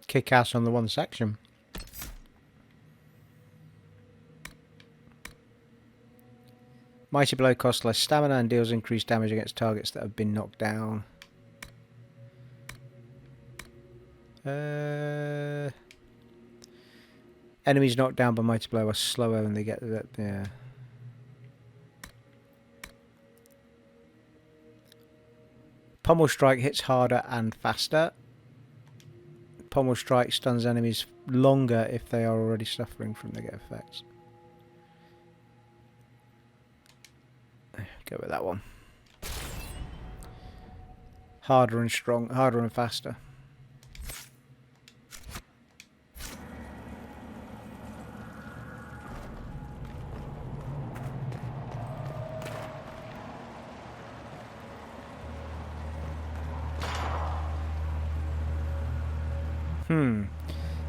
kick-ass on the one section. Mighty Blow costs less stamina and deals increased damage against targets that have been knocked down. Enemies knocked down by Mighty Blow are slower when they get that. Yeah. Pommel Strike hits harder and faster. Pommel Strike stuns enemies longer if they are already suffering from negative effects. Go with that one. Harder and strong, harder and faster.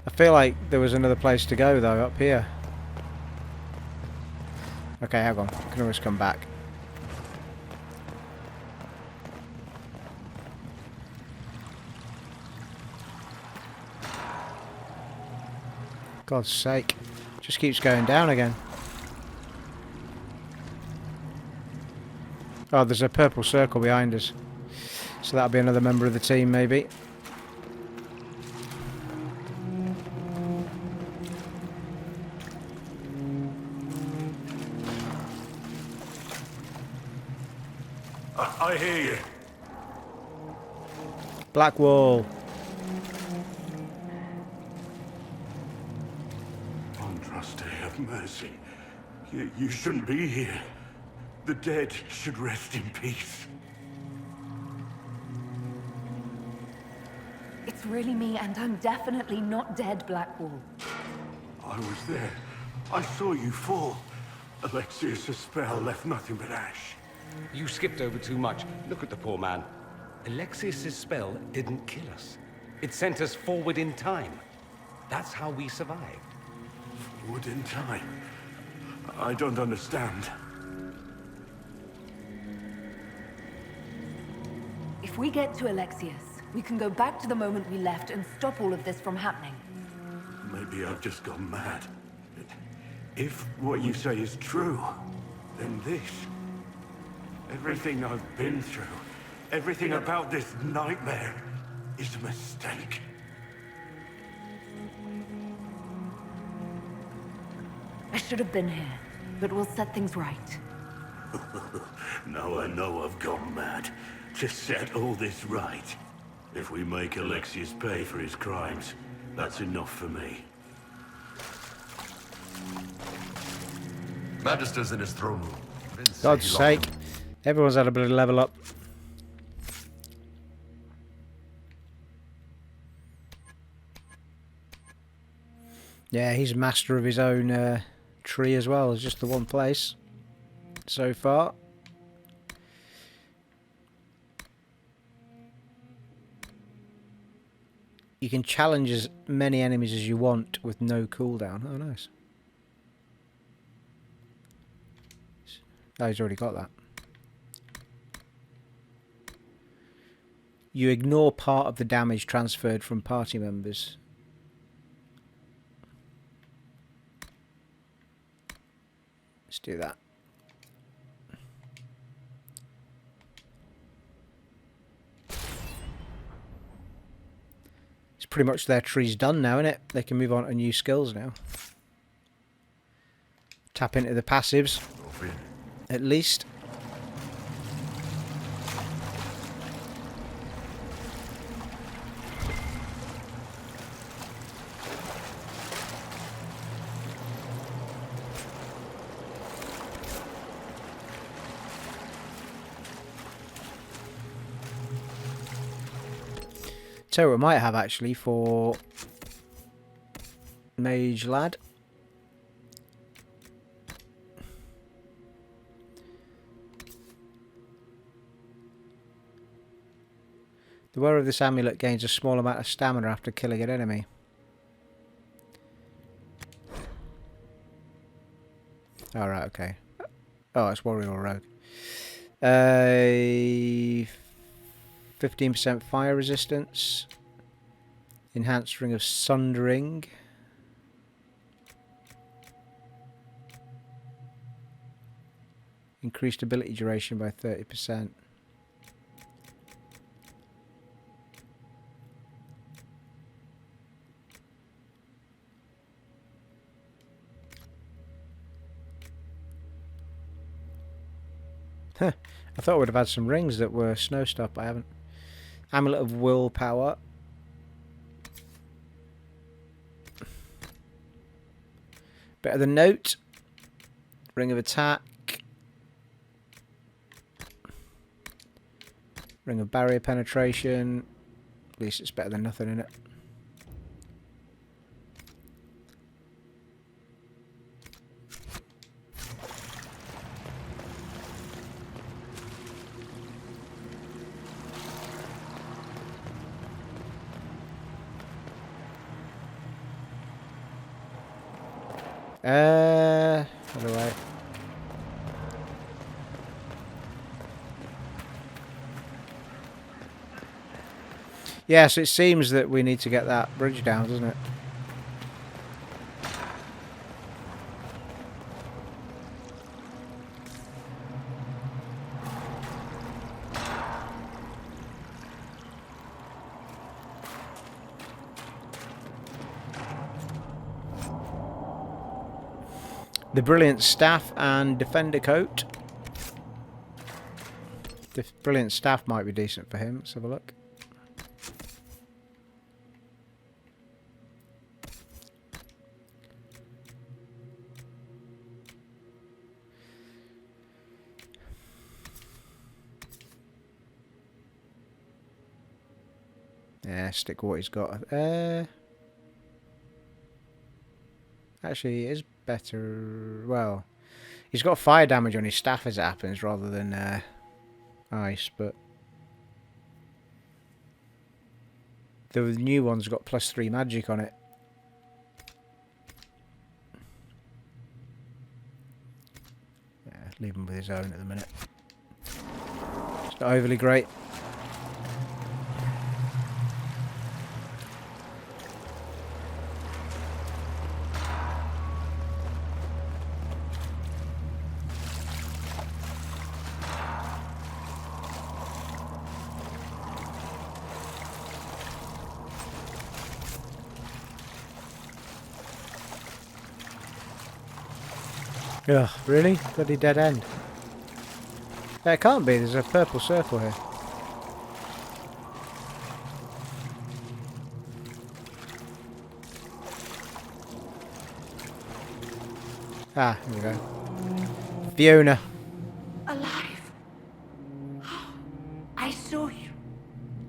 I feel like there was another place to go though up here. Okay, hang on. I can always come back. God's sake. Just keeps going down again. Oh, there's a purple circle behind us. So that'll be another member of the team maybe. I hear you. Black wall. Andraste, have mercy. You shouldn't be here. The dead should rest in peace. It's really me, and I'm definitely not dead, Blackwall. I was there. I saw you fall. Alexius' spell left nothing but ash. You skipped over too much. Look at the poor man. Alexius' spell didn't kill us. It sent us forward in time. That's how we survived. Forward in time? I don't understand. If we get to Alexius, we can go back to the moment we left and stop all of this from happening. Maybe I've just gone mad. If what you say is true, then this... everything I've been through, everything about this nightmare, is a mistake. I should have been here, but we'll set things right. Now I know I've gone mad. To set all this right. If we make Alexius pay for his crimes, that's enough for me. Magister's in his throne room. God's sake. Everyone's had a bloody level up. Yeah, he's master of his own tree as well. It's just the one place so far. You can challenge as many enemies as you want with no cooldown. Oh, nice. Oh, he's already got that. You ignore part of the damage transferred from party members. Let's do that. It's pretty much their tree's done now, isn't it? They can move on to new skills now. Tap into the passives. At least. Tell you what we might have actually for Mage Lad. The wearer of this amulet gains a small amount of stamina after killing an enemy. Alright, okay. Oh, it's warrior or rogue. 15% fire resistance. Enhanced ring of sundering. Increased ability duration by 30%. Huh. I thought we'd have had some rings that were snow stuff, but I haven't. Amulet of Willpower. Better than Note. Ring of Attack. Ring of Barrier Penetration. At least it's better than nothing, in it. By the way. Yeah, so it seems that we need to get that bridge down, doesn't it? The Brilliant Staff and Defender Coat. The Brilliant Staff might be decent for him. Let's have a look. Yeah, stick what he's got. Actually, it is better. Well, he's got fire damage on his staff as it happens, rather than ice. But the new one's got +3 magic on it. Yeah, leave him with his own at the minute. It's not overly great. Ugh, really? Bloody dead end. It can't be, there's a purple circle here. Ah, here we go. Fiona. Alive. I saw you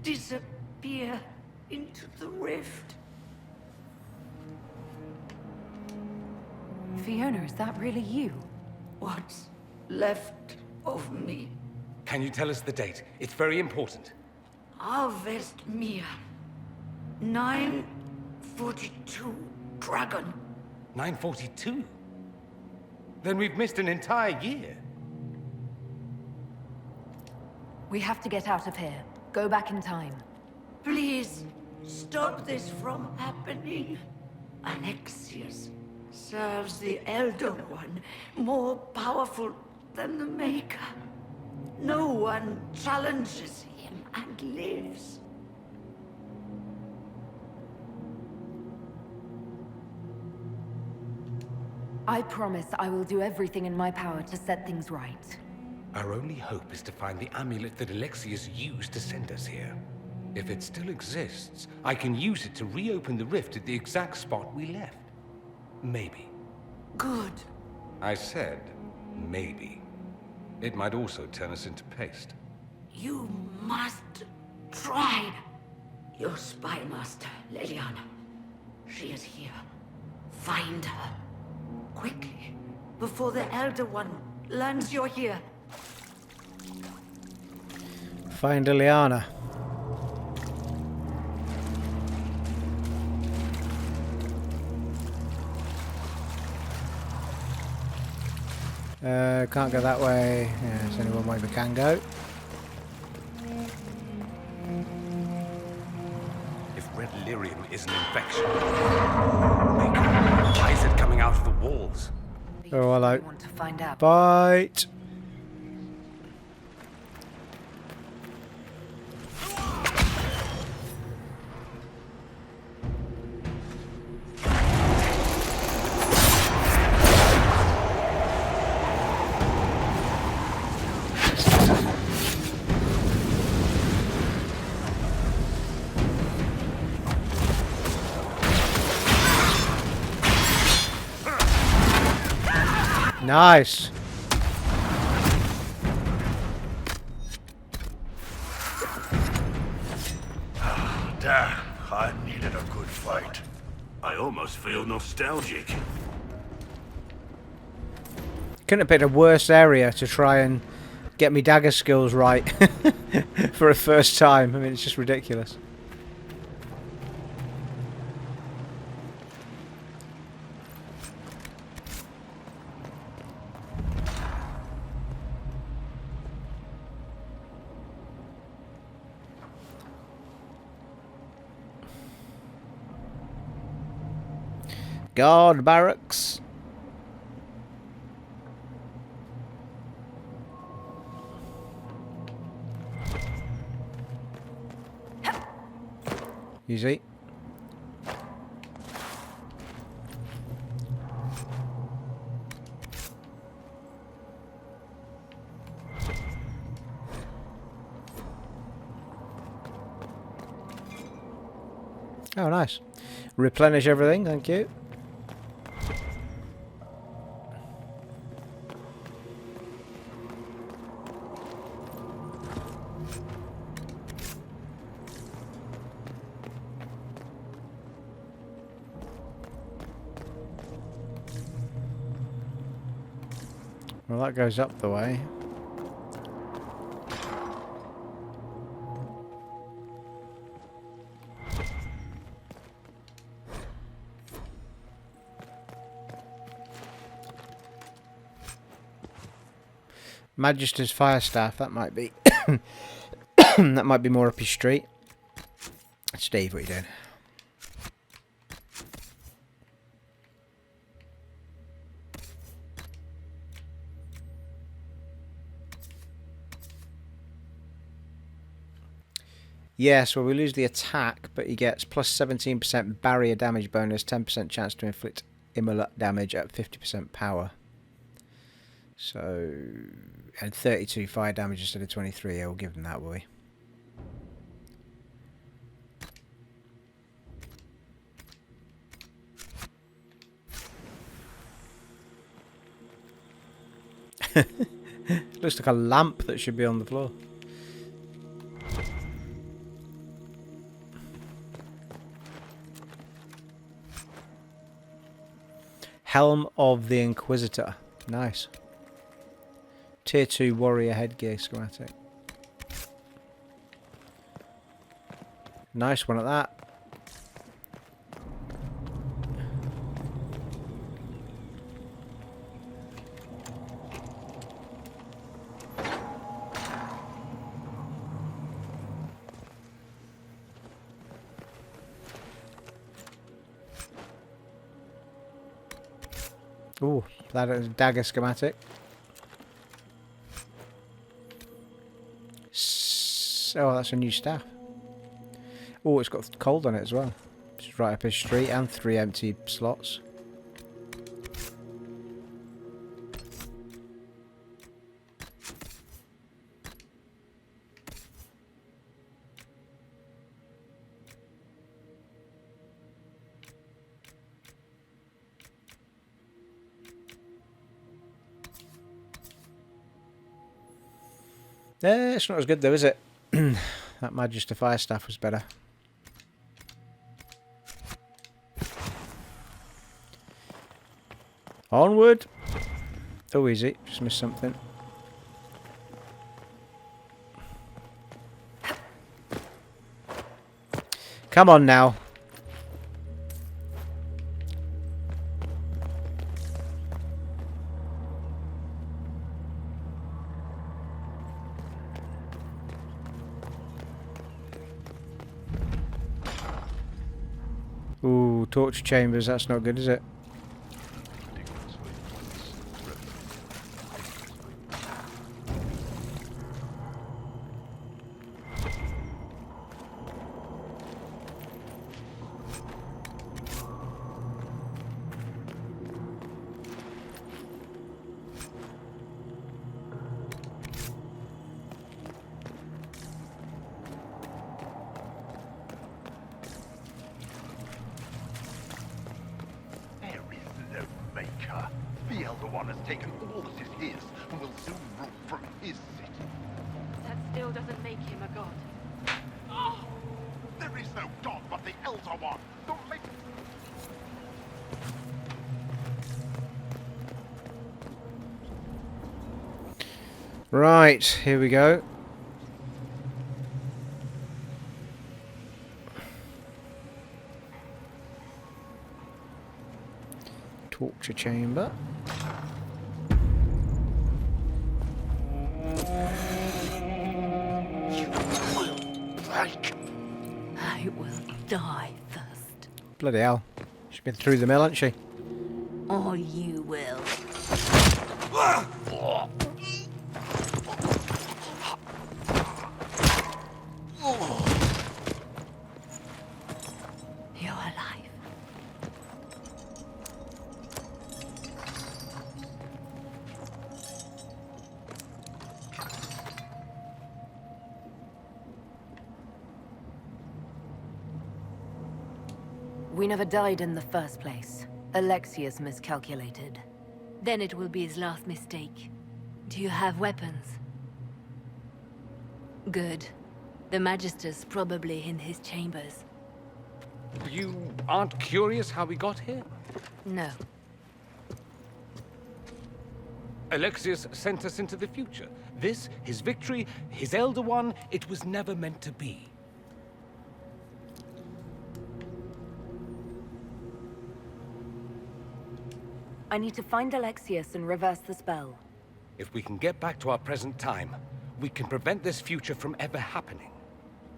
disappear into the rift. Fiona, is that really you? What's left of me? Can you tell us the date? It's very important. Harvest Mia. 942 Dragon. 942? Then we've missed an entire year. We have to get out of here. Go back in time. Please, stop this from happening. Alexius serves the Elder One, more powerful than the Maker. No one challenges him and lives. I promise I will do everything in my power to set things right. Our only hope is to find the amulet that Alexius used to send us here. If it still exists, I can use it to reopen the rift at the exact spot we left. Maybe. Good. I said, maybe. It might also turn us into paste. You must try. Your spy master, Leliana. She is here. Find her. Quickly. Before the Elder One learns you're here. Find Leliana. Can't go that way. Yeah, there's only one way we can go. If red lyrium is an infection, why is it coming out of the walls? Oh, hello. Want to find out. Bite. Nice. Damn, I needed a good fight. I almost feel nostalgic. Couldn't have picked a worse area to try and get me dagger skills right for a first time. I mean, it's just ridiculous. Guard barracks. Easy. Oh, nice. Replenish everything, thank you. Well, that goes up the way. Magister's fire staff, that might be that might be more up his street. Steve, what are you doing? Yes, well, we lose the attack, but he gets plus 17% barrier damage bonus, 10% chance to inflict immolate damage at 50% power. So, and 32 fire damage instead of 23. Yeah, we'll give him that, will we? Looks like a lamp that should be on the floor. Helm of the Inquisitor. Nice. Tier 2 warrior headgear schematic. Nice one at that. Ooh, that is a dagger schematic. Oh, that's a new staff. Oh, it's got cold on it as well. It's right up his street and 3 empty slots. It's not as good though, is it? That Magister fire staff was better. Onward! Oh, easy. Just missed something. Come on now. Ooh, torture chambers, that's not good, is it? The Elder One has taken all that is his and will soon rule from his city. That still doesn't make him a god. Ah! There is no god but the Elder One. Don't make... Right, here we go. Torture chamber. I will die first. Bloody hell. She's been through the mill, hasn't she? Or you will. You're alive. We never died in the first place. Alexius miscalculated. Then it will be his last mistake. Do you have weapons? Good. The Magister's probably in his chambers. You aren't curious how we got here? No. Alexius sent us into the future. This, his victory, his Elder One, it was never meant to be. I need to find Alexius and reverse the spell. If we can get back to our present time, we can prevent this future from ever happening.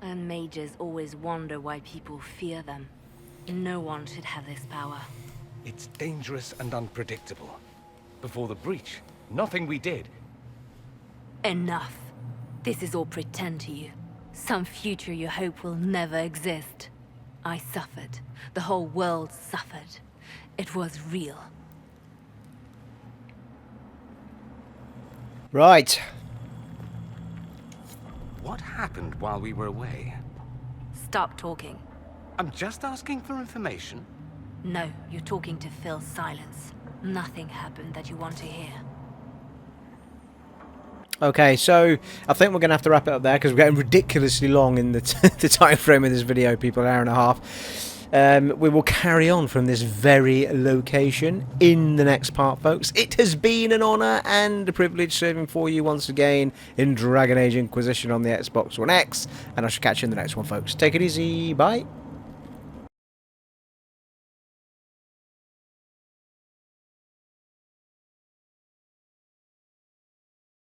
And mages always wonder why people fear them. No one should have this power. It's dangerous and unpredictable. Before the breach, nothing we did. Enough. This is all pretend to you. Some future you hope will never exist. I suffered. The whole world suffered. It was real. Right. What happened while we were away? Stop talking. I'm just asking for information. No, you're talking to fill silence. Nothing happened that you want to hear. Okay, so I think we're going to have to wrap it up there because we're getting ridiculously long in the, the time frame of this video, people, an hour and a half. We will carry on from this very location in the next part, folks. It has been an honour and a privilege serving for you once again in Dragon Age Inquisition on the Xbox One X, and I shall catch you in the next one, folks. Take it easy, bye.